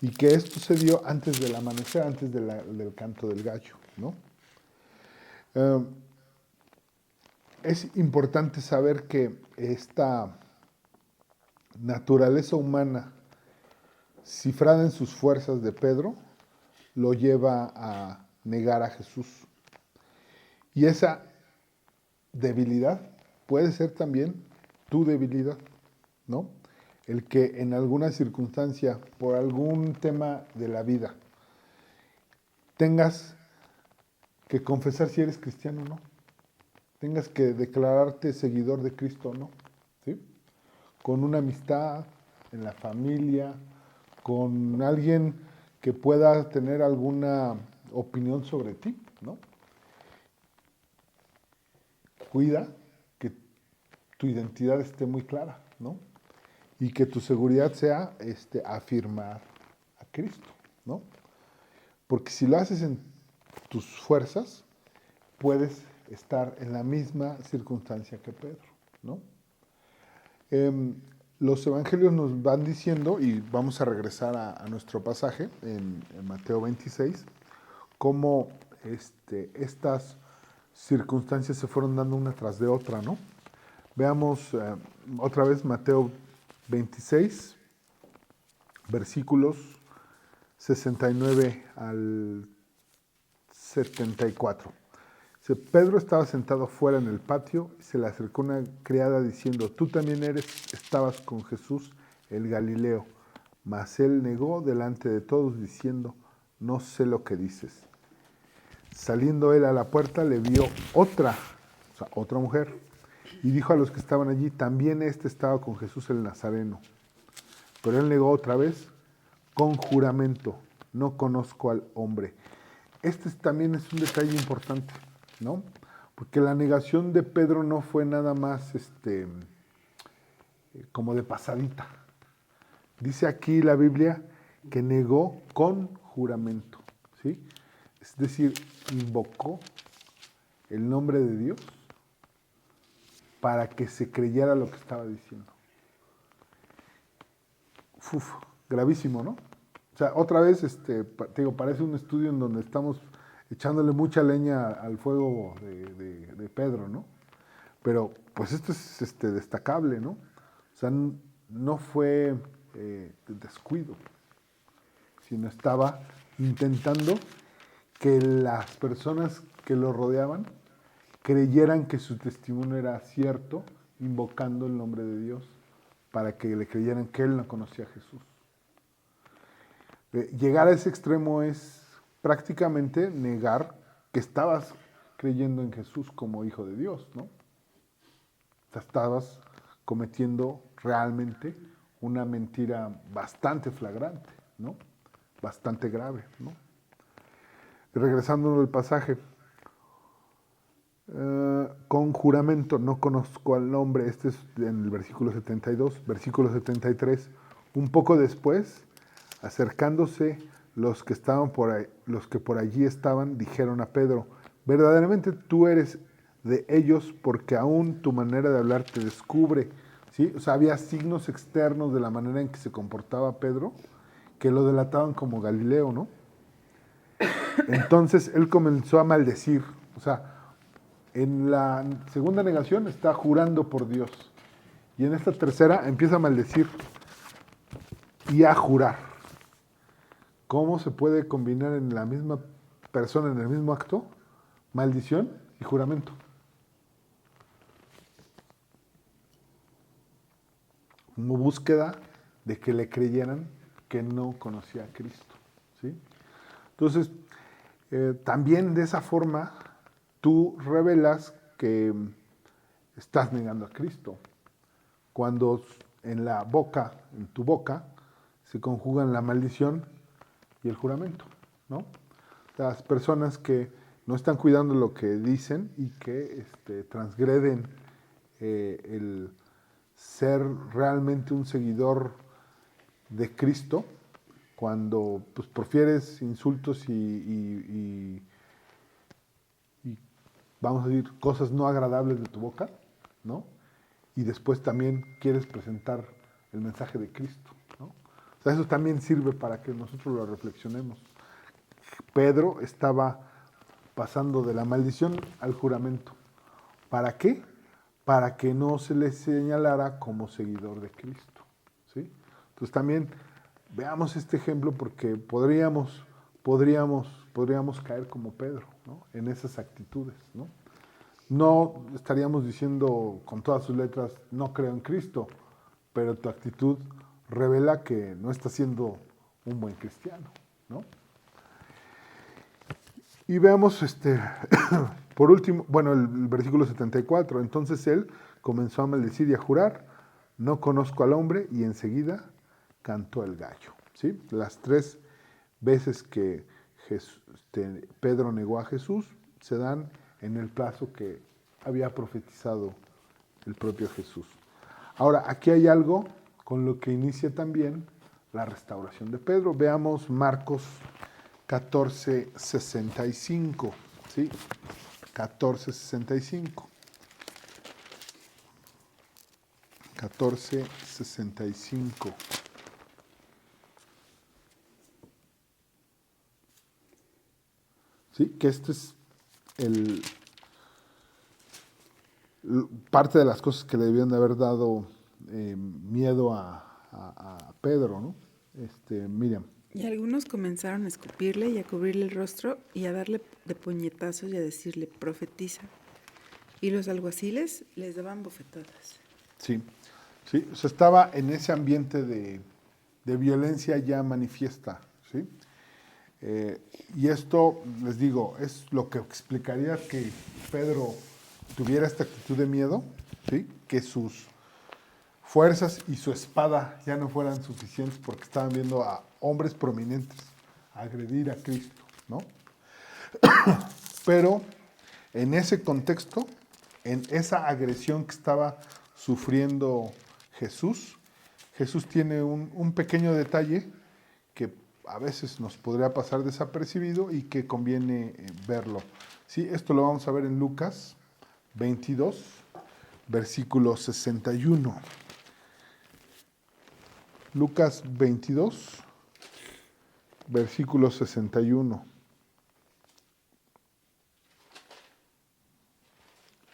Y que esto se dio antes del amanecer, antes del canto del gallo, ¿no? Es importante saber que esta naturaleza humana, cifrada en sus fuerzas de Pedro, lo lleva a negar a Jesús. Y esa debilidad puede ser también tu debilidad, ¿no? El que en alguna circunstancia, por algún tema de la vida, tengas que confesar si eres cristiano o no, tengas que declararte seguidor de Cristo o no, ¿sí? Con una amistad, en la familia, con alguien que pueda tener alguna opinión sobre ti, ¿no? Cuida que tu identidad esté muy clara, ¿no? Y que tu seguridad sea afirmar a Cristo, ¿no? Porque si lo haces en tus fuerzas, puedes estar en la misma circunstancia que Pedro, ¿no? Los evangelios nos van diciendo, y vamos a regresar a nuestro pasaje en Mateo 26, cómo estas circunstancias se fueron dando una tras de otra, ¿no? Veamos otra vez Mateo 26, versículos 69 al 74. Pedro estaba sentado fuera en el patio y se le acercó una criada diciendo, tú también estabas con Jesús el Galileo. Mas él negó delante de todos diciendo, no sé lo que dices. Saliendo él a la puerta le vio otra mujer, y dijo a los que estaban allí, también estaba con Jesús el Nazareno. Pero él negó otra vez con juramento, no conozco al hombre. También es un detalle importante, ¿no? Porque la negación de Pedro no fue nada más como de pasadita. Dice aquí la Biblia que negó con juramento, ¿sí? Es decir, invocó el nombre de Dios para que se creyera lo que estaba diciendo. Uf, gravísimo, ¿no? O sea, otra vez, te digo, parece un estudio en donde estamos echándole mucha leña al fuego de Pedro, ¿no? Pero, pues esto es destacable, ¿no? O sea, no fue descuido, sino estaba intentando que las personas que lo rodeaban creyeran que su testimonio era cierto, invocando el nombre de Dios, para que le creyeran que él no conocía a Jesús. Llegar a ese extremo es prácticamente negar que estabas creyendo en Jesús como hijo de Dios, ¿no? O sea, estabas cometiendo realmente una mentira bastante flagrante, ¿no? Bastante grave, ¿no? Y regresando al pasaje, con juramento, no conozco al hombre, este es en el versículo 72, versículo 73, un poco después, acercándose los que estaban por ahí, los que por allí estaban, dijeron a Pedro, verdaderamente tú eres de ellos porque aún tu manera de hablar te descubre, ¿sí? O sea, había signos externos de la manera en que se comportaba Pedro que lo delataban como Galileo, ¿no? Entonces él comenzó a maldecir, o sea, en la segunda negación está jurando por Dios. Y en esta tercera empieza a maldecir y a jurar. ¿Cómo se puede combinar en la misma persona, en el mismo acto, maldición y juramento? Como búsqueda de que le creyeran que no conocía a Cristo, ¿sí? Entonces, también de esa forma, tú revelas que estás negando a Cristo. Cuando en la boca, en tu boca, se conjugan la maldición y el juramento, ¿no? Las personas que no están cuidando lo que dicen y que transgreden el ser realmente un seguidor de Cristo, cuando pues profieres insultos y vamos a decir, cosas no agradables de tu boca, ¿no? Y después también quieres presentar el mensaje de Cristo, ¿no? O sea, eso también sirve para que nosotros lo reflexionemos. Pedro estaba pasando de la maldición al juramento. ¿Para qué? Para que no se le señalara como seguidor de Cristo, ¿sí? Entonces también veamos este ejemplo porque podríamos caer como Pedro, ¿no? En esas actitudes, ¿no? No estaríamos diciendo con todas sus letras, no creo en Cristo, pero tu actitud revela que no estás siendo un buen cristiano, ¿no? Y veamos, por último, bueno, el versículo 74. Entonces él comenzó a maldecir y a jurar, no conozco al hombre, y enseguida cantó el gallo, ¿sí? Las 3 veces que Pedro negó a Jesús se dan en el plazo que había profetizado el propio Jesús. Ahora, aquí hay algo con lo que inicia también la restauración de Pedro. Veamos Marcos 14:65, ¿sí? 14:65. 14:65. ¿Sí? Que este es parte de las cosas que le debían de haber dado miedo a Pedro, ¿no? Miriam. Y algunos comenzaron a escupirle y a cubrirle el rostro y a darle de puñetazos y a decirle, profetiza. Y los alguaciles les daban bofetadas. Sí, sí, o sea, estaba en ese ambiente de violencia ya manifiesta, ¿sí? Y esto, les digo, es lo que explicaría que Pedro tuviera esta actitud de miedo, ¿sí? Que sus fuerzas y su espada ya no fueran suficientes porque estaban viendo a hombres prominentes agredir a Cristo, ¿no? Pero en ese contexto, en esa agresión que estaba sufriendo Jesús, Jesús tiene un pequeño detalle que a veces nos podría pasar desapercibido y que conviene verlo. Sí, esto lo vamos a ver en Lucas 22, versículo 61. Lucas 22, versículo 61.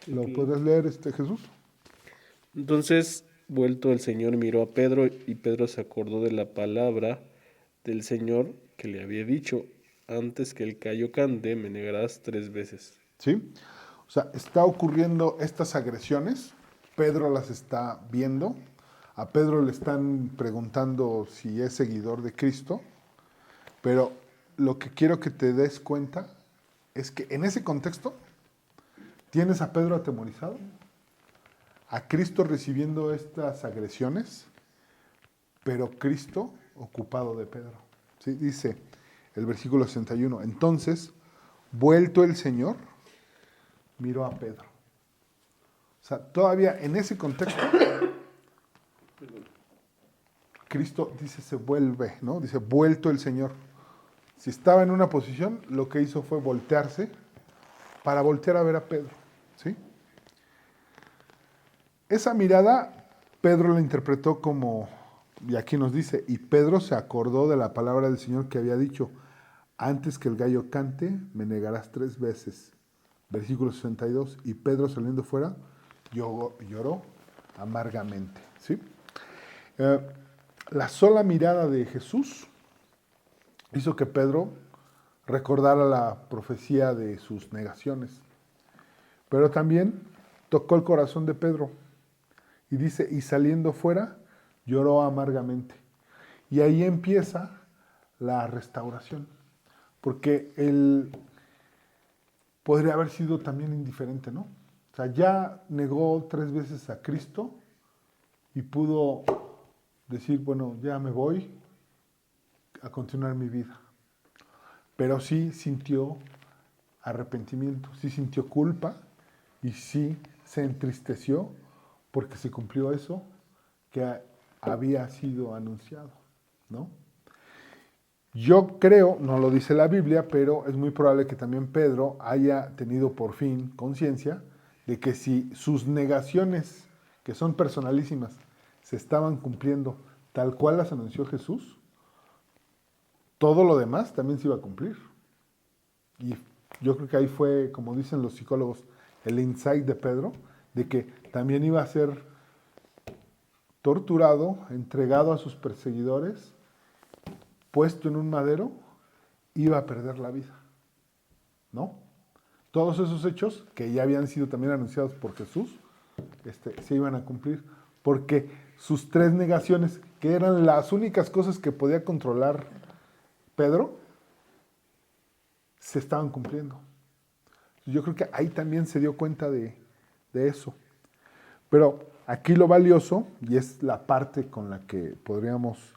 ¿Lo puedes leer, Jesús? Entonces, vuelto el Señor, miró a Pedro y Pedro se acordó de la palabra del Señor que le había dicho, antes que el gallo cante, me negarás 3 veces. ¿Sí? O sea, está ocurriendo estas agresiones, Pedro las está viendo, a Pedro le están preguntando si es seguidor de Cristo, pero lo que quiero que te des cuenta es que en ese contexto tienes a Pedro atemorizado, a Cristo recibiendo estas agresiones, pero Cristo ocupado de Pedro. ¿Sí? Dice el versículo 61, entonces, vuelto el Señor, miró a Pedro. O sea, todavía en ese contexto, Cristo dice se vuelve, ¿no? Dice, vuelto el Señor. Si estaba en una posición, lo que hizo fue voltearse para voltear a ver a Pedro, ¿sí? Esa mirada, Pedro la interpretó como, y aquí nos dice, y Pedro se acordó de la palabra del Señor que había dicho, antes que el gallo cante, me negarás 3 veces. Versículo 62, y Pedro saliendo fuera, lloró amargamente, ¿sí? La sola mirada de Jesús hizo que Pedro recordara la profecía de sus negaciones, pero también tocó el corazón de Pedro y dice, y saliendo fuera, lloró amargamente. Y ahí empieza la restauración, porque él podría haber sido también indiferente, ¿no? O sea, ya negó 3 veces a Cristo y pudo decir, bueno, ya me voy a continuar mi vida. Pero sí sintió arrepentimiento, sí sintió culpa y sí se entristeció porque se cumplió eso que había sido anunciado, ¿no? Yo creo, no lo dice la Biblia, pero es muy probable que también Pedro haya tenido por fin conciencia de que si sus negaciones, que son personalísimas, se estaban cumpliendo tal cual las anunció Jesús, todo lo demás también se iba a cumplir. Y yo creo que ahí fue, como dicen los psicólogos, el insight de Pedro, de que también iba a ser torturado, entregado a sus perseguidores, puesto en un madero, iba a perder la vida. ¿No? Todos esos hechos, que ya habían sido también anunciados por Jesús, se iban a cumplir. Porque sus 3 negaciones, que eran las únicas cosas que podía controlar Pedro, se estaban cumpliendo. Yo creo que ahí también se dio cuenta de eso. Pero aquí lo valioso, y es la parte con la que podríamos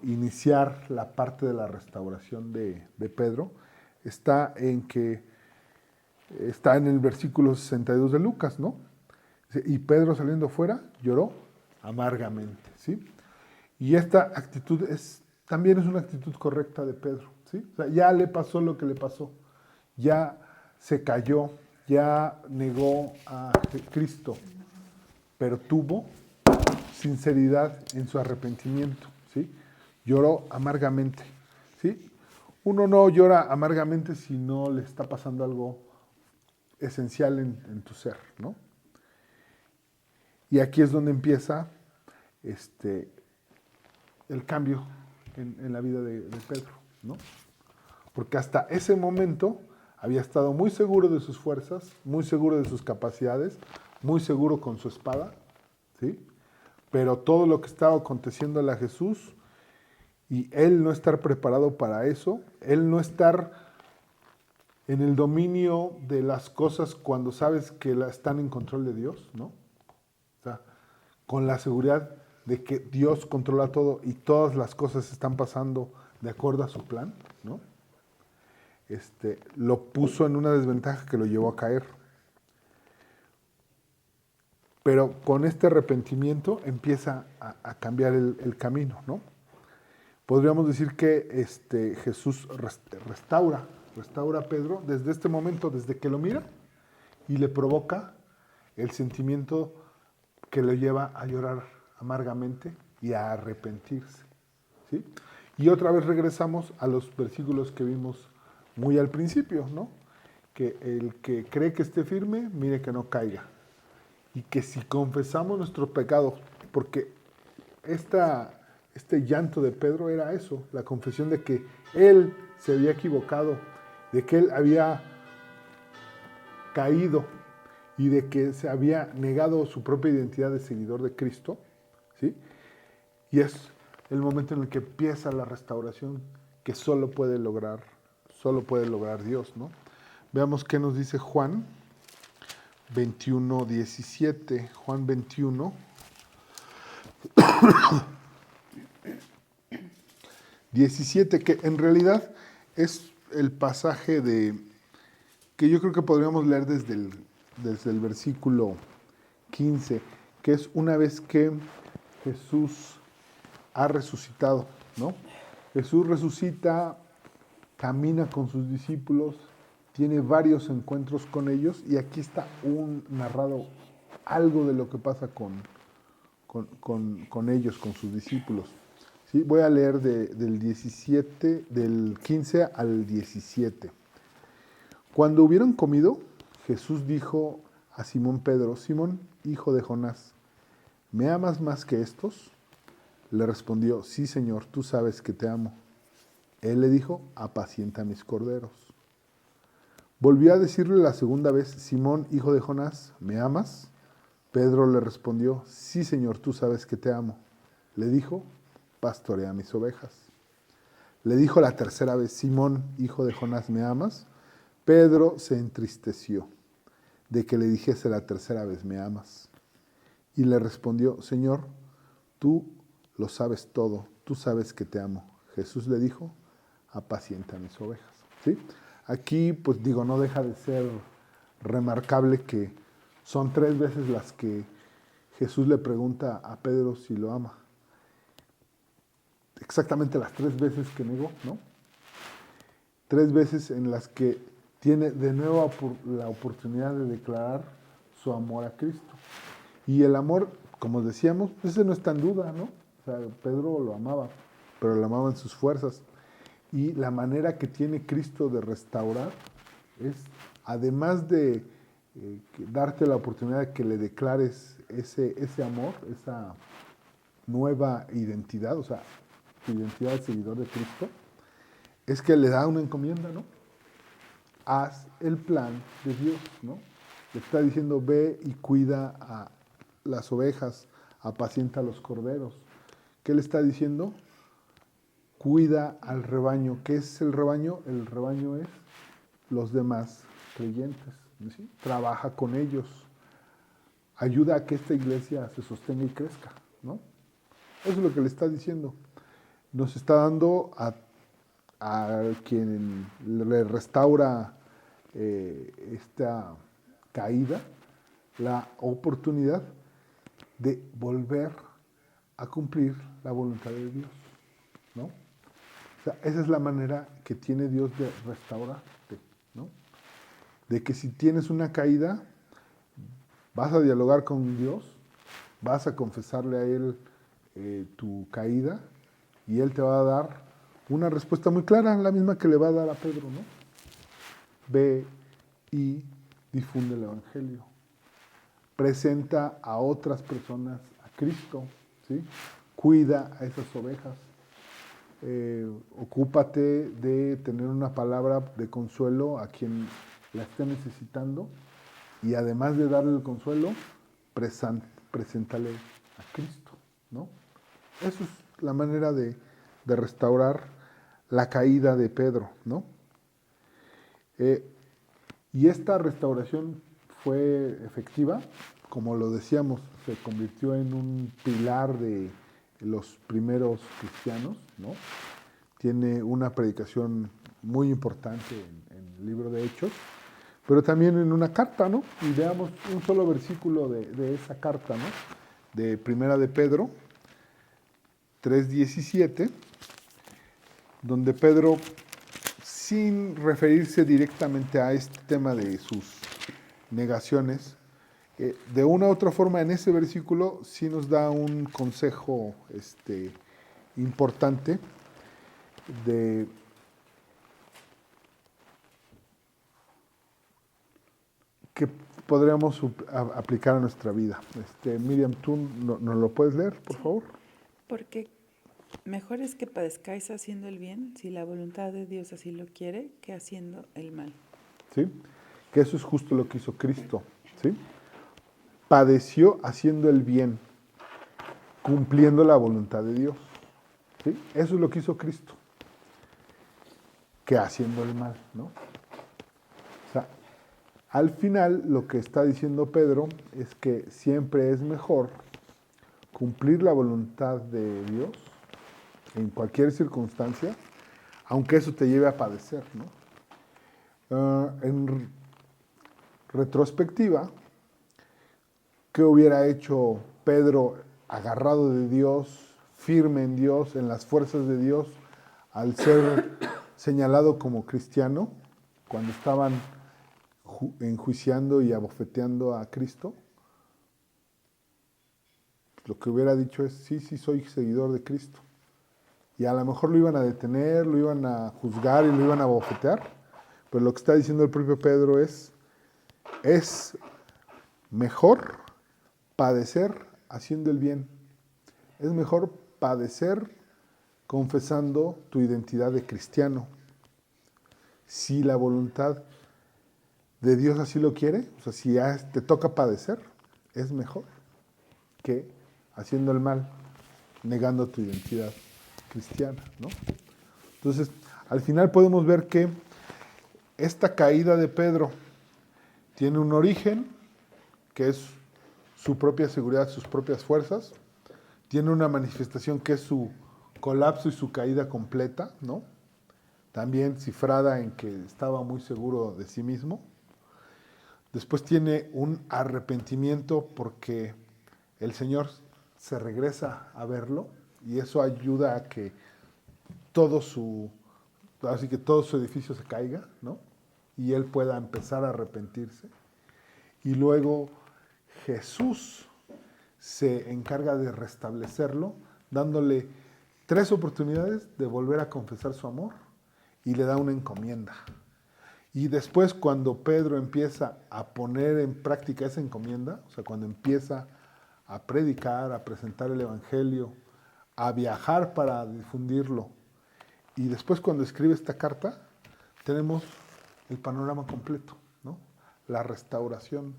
iniciar la parte de la restauración de Pedro, está en que está en el versículo 62 de Lucas, ¿no? Y Pedro saliendo fuera lloró amargamente, ¿sí? Y esta actitud también es una actitud correcta de Pedro, ¿sí? O sea, ya le pasó lo que le pasó, ya se cayó, ya negó a Cristo, pero tuvo sinceridad en su arrepentimiento, ¿sí? Lloró amargamente, ¿sí? Uno no llora amargamente si no le está pasando algo esencial en tu ser, ¿no? Y aquí es donde empieza el cambio en la vida de Pedro, ¿no? Porque hasta ese momento había estado muy seguro de sus fuerzas, muy seguro de sus capacidades, muy seguro con su espada, ¿sí? Pero todo lo que estaba aconteciéndole a Jesús y él no estar preparado para eso, él no estar en el dominio de las cosas cuando sabes que están en control de Dios, ¿no? O sea, con la seguridad de que Dios controla todo y todas las cosas están pasando de acuerdo a su plan, ¿no? Lo puso en una desventaja que lo llevó a caer. Pero con este arrepentimiento empieza a cambiar el camino, ¿no? Podríamos decir que Jesús restaura a Pedro desde este momento, desde que lo mira y le provoca el sentimiento que lo lleva a llorar amargamente y a arrepentirse, ¿sí? Y otra vez regresamos a los versículos que vimos muy al principio, ¿no? Que el que cree que esté firme, mire que no caiga. Y que si confesamos nuestros pecados, porque este llanto de Pedro era eso, la confesión de que él se había equivocado, de que él había caído y de que se había negado su propia identidad de seguidor de Cristo, ¿sí? Y es el momento en el que empieza la restauración que solo puede lograr Dios, ¿no? Veamos qué nos dice Juan 21:17. Juan 21. 17, que en realidad es el pasaje que yo creo que podríamos leer desde el versículo 15, que es una vez que Jesús ha resucitado, ¿no? Jesús resucita, camina con sus discípulos, tiene varios encuentros con ellos y aquí está narrado algo de lo que pasa con ellos, con sus discípulos. ¿Sí? Voy a leer del 15 al 17. Cuando hubieron comido, Jesús dijo a Simón Pedro: Simón, hijo de Jonás, ¿me amas más que estos? Le respondió: sí, Señor, tú sabes que te amo. Él le dijo: apacienta mis corderos. Volvió a decirle la segunda vez: Simón, hijo de Jonás, ¿me amas? Pedro le respondió: sí, Señor, tú sabes que te amo. Le dijo: pastorea mis ovejas. Le dijo la tercera vez: Simón, hijo de Jonás, ¿me amas? Pedro se entristeció de que le dijese la tercera vez: ¿me amas? Y le respondió: Señor, tú lo sabes todo, tú sabes que te amo. Jesús le dijo: apacienta mis ovejas. ¿Sí? Aquí, pues digo, no deja de ser remarcable que son 3 veces las que Jesús le pregunta a Pedro si lo ama. exactamente las 3 veces que negó, ¿no? 3 veces en las que tiene de nuevo la oportunidad de declarar su amor a Cristo. Y el amor, como decíamos, ese no está en duda, ¿no? O sea, Pedro lo amaba, pero lo amaba en sus fuerzas. Y la manera que tiene Cristo de restaurar es, además de darte la oportunidad de que le declares ese amor, esa nueva identidad, o sea, tu identidad de seguidor de Cristo, es que le da una encomienda, ¿no? Haz el plan de Dios, ¿no? Le está diciendo, ve y cuida a las ovejas, apacienta a los corderos. ¿Qué le está diciendo? Cuida al rebaño. ¿Qué es el rebaño? El rebaño es los demás creyentes, ¿sí? Trabaja con ellos. Ayuda a que esta iglesia se sostenga y crezca, ¿no? Eso es lo que le está diciendo. Nos está dando a quien le restaura esta caída la oportunidad de volver a cumplir la voluntad de Dios, ¿no? O sea, esa es la manera que tiene Dios de restaurarte, ¿no? De que si tienes una caída, vas a dialogar con Dios, vas a confesarle a Él tu caída y Él te va a dar una respuesta muy clara, la misma que le va a dar a Pedro, ¿no? Ve y difunde el Evangelio. Presenta a otras personas a Cristo, ¿sí? Cuida a esas ovejas. Ocúpate de tener una palabra de consuelo a quien la esté necesitando y además de darle el consuelo, preséntale a Cristo, ¿no? Eso es la manera de restaurar la caída de Pedro, ¿no? Y esta restauración fue efectiva, como lo decíamos, se convirtió en un pilar de los primeros cristianos, ¿no? Tiene una predicación muy importante en el libro de Hechos, pero también en una carta, ¿no? Y veamos un solo versículo de esa carta, ¿no? De Primera de Pedro 3:17, donde Pedro, sin referirse directamente a este tema de sus negaciones, de una u otra forma en ese versículo sí nos da un consejo importante que podríamos aplicar a nuestra vida. Miriam, ¿tú nos lo puedes leer, por favor? Porque mejor es que padezcáis haciendo el bien, si la voluntad de Dios así lo quiere, que haciendo el mal. ¿Sí? Que eso es justo lo que hizo Cristo, ¿sí? Padeció haciendo el bien, cumpliendo la voluntad de Dios, ¿sí? Eso es lo que hizo Cristo, que haciendo el mal, ¿no? O sea, al final lo que está diciendo Pedro es que siempre es mejor cumplir la voluntad de Dios en cualquier circunstancia, aunque eso te lleve a padecer, ¿no? En retrospectiva, ¿qué hubiera hecho Pedro agarrado de Dios, firme en Dios, en las fuerzas de Dios, al ser señalado como cristiano, cuando estaban enjuiciando y abofeteando a Cristo? Lo que hubiera dicho es, sí, soy seguidor de Cristo. Y a lo mejor lo iban a detener, lo iban a juzgar y lo iban a abofetear, pero lo que está diciendo el propio Pedro es mejor padecer haciendo el bien. Es mejor padecer confesando tu identidad de cristiano. Si la voluntad de Dios así lo quiere, o sea, si te toca padecer, es mejor que haciendo el mal, negando tu identidad cristiana, ¿no? Entonces, al final podemos ver que esta caída de Pedro tiene un origen, que es su propia seguridad, sus propias fuerzas. Tiene una manifestación que es su colapso y su caída completa, ¿no? También cifrada en que estaba muy seguro de sí mismo. Después tiene un arrepentimiento porque el Señor se regresa a verlo y eso ayuda a que así que todo su edificio se caiga, ¿no? Y él pueda empezar a arrepentirse. Y luego Jesús se encarga de restablecerlo, dándole 3 oportunidades de volver a confesar su amor y le da una encomienda. Y después cuando Pedro empieza a poner en práctica esa encomienda, o sea, cuando empieza a predicar, a presentar el Evangelio, a viajar para difundirlo, y después cuando escribe esta carta, tenemos el panorama completo, ¿no? La restauración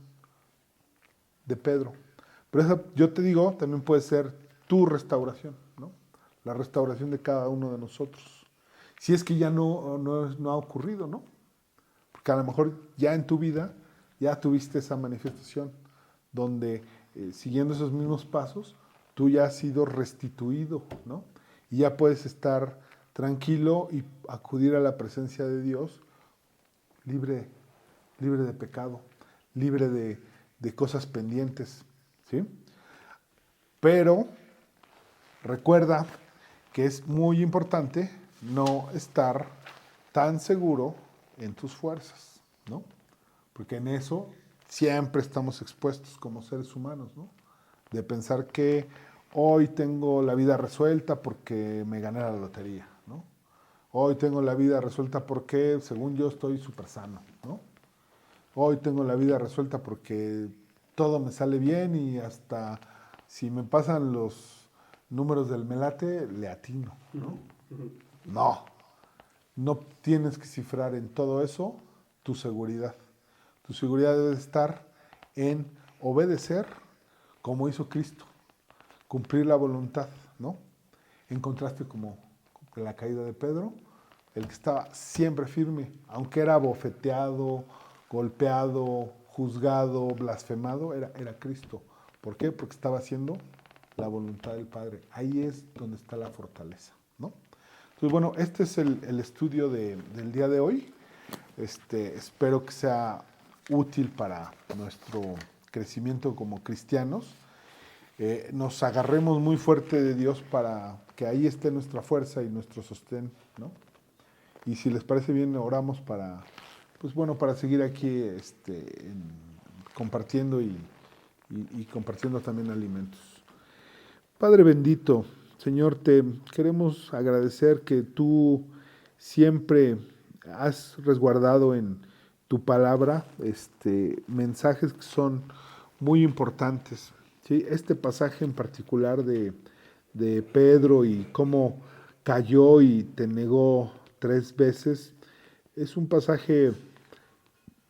de Pedro. Pero esa, yo te digo, también puede ser tu restauración, ¿no? La restauración de cada uno de nosotros. Si es que ya no ha ocurrido, ¿no? Porque a lo mejor ya en tu vida ya tuviste esa manifestación donde siguiendo esos mismos pasos, tú ya has sido restituido, ¿no? Y ya puedes estar tranquilo y acudir a la presencia de Dios libre de pecado, libre de cosas pendientes, ¿sí? Pero recuerda que es muy importante no estar tan seguro en tus fuerzas, ¿no? Porque en eso siempre estamos expuestos como seres humanos, ¿no? De pensar que hoy tengo la vida resuelta porque me gané la lotería, ¿no? Hoy tengo la vida resuelta porque, según yo, estoy súper sano, ¿no? Hoy tengo la vida resuelta porque todo me sale bien y hasta si me pasan los números del melate, le atino, ¿no? No, no tienes que cifrar en todo eso tu seguridad. Tu seguridad debe estar en obedecer como hizo Cristo, cumplir la voluntad, ¿no? En contraste como la caída de Pedro, el que estaba siempre firme, aunque era bofeteado, golpeado, juzgado, blasfemado, era Cristo. ¿Por qué? Porque estaba haciendo la voluntad del Padre. Ahí es donde está la fortaleza, ¿no? Entonces, bueno, este es el estudio del día de hoy. Espero que sea útil para nuestro crecimiento como cristianos. Nos agarremos muy fuerte de Dios para que ahí esté nuestra fuerza y nuestro sostén, ¿no? Y si les parece bien, oramos para seguir aquí compartiendo y compartiendo también alimentos. Padre bendito, Señor, te queremos agradecer que tú siempre has resguardado en tu palabra mensajes que son muy importantes, ¿sí? Este pasaje en particular de Pedro y cómo cayó y te negó 3 veces, es un pasaje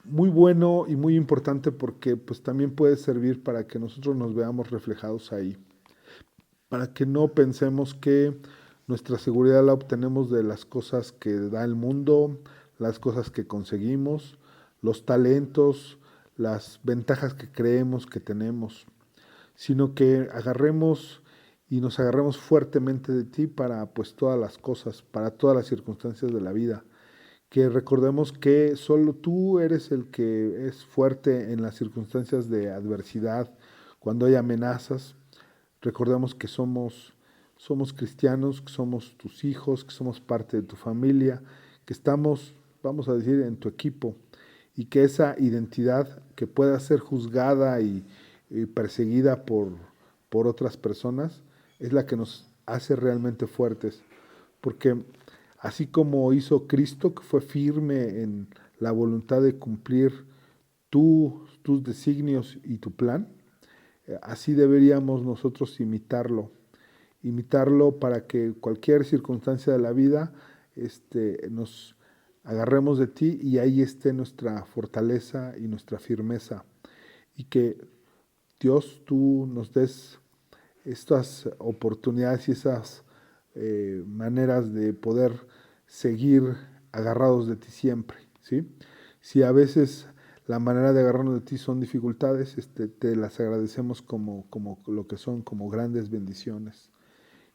muy bueno y muy importante porque pues también puede servir para que nosotros nos veamos reflejados ahí, para que no pensemos que nuestra seguridad la obtenemos de las cosas que da el mundo, las cosas que conseguimos, los talentos, las ventajas que creemos que tenemos, sino que agarremos y nos agarremos fuertemente de ti para pues todas las cosas, para todas las circunstancias de la vida. Que recordemos que solo tú eres el que es fuerte en las circunstancias de adversidad, cuando hay amenazas. Recordemos que somos cristianos, que somos tus hijos, que somos parte de tu familia, que estamos, vamos a decir, en tu equipo, y que esa identidad que pueda ser juzgada y perseguida por otras personas es la que nos hace realmente fuertes. Porque así como hizo Cristo, que fue firme en la voluntad de cumplir tus designios y tu plan, así deberíamos nosotros imitarlo para que cualquier circunstancia de la vida nos agarremos de ti y ahí esté nuestra fortaleza y nuestra firmeza. Y que Dios, tú nos des estas oportunidades y esas maneras de poder seguir agarrados de ti siempre, ¿sí? Si a veces la manera de agarrarnos de ti son dificultades, te las agradecemos como lo que son, como grandes bendiciones.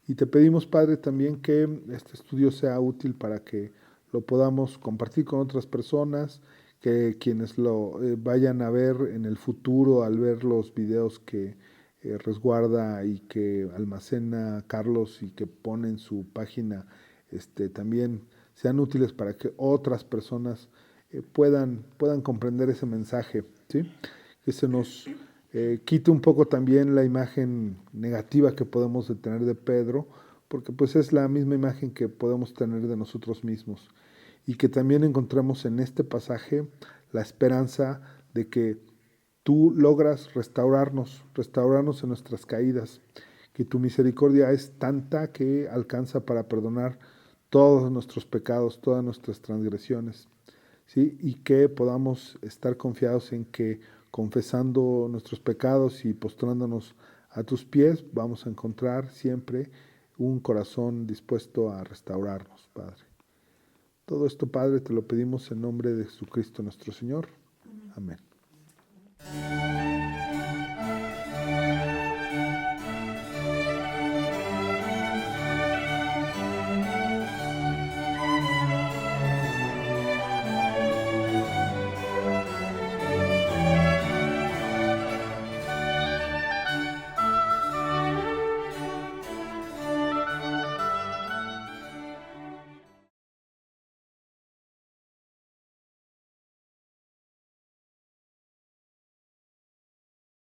Y te pedimos, Padre, también que este estudio sea útil para que lo podamos compartir con otras personas, que quienes lo vayan a ver en el futuro, al ver los videos que resguarda y que almacena Carlos y que pone en su página también sean útiles para que otras personas puedan comprender ese mensaje, ¿sí? Que se nos quite un poco también la imagen negativa que podemos tener de Pedro, porque pues es la misma imagen que podemos tener de nosotros mismos. Y que también encontremos en este pasaje la esperanza de que tú logras restaurarnos en nuestras caídas, que tu misericordia es tanta que alcanza para perdonar todos nuestros pecados, todas nuestras transgresiones, ¿sí? Y que podamos estar confiados en que confesando nuestros pecados y postrándonos a tus pies, vamos a encontrar siempre un corazón dispuesto a restaurarnos, Padre. Todo esto, Padre, te lo pedimos en nombre de Jesucristo nuestro Señor. Amén.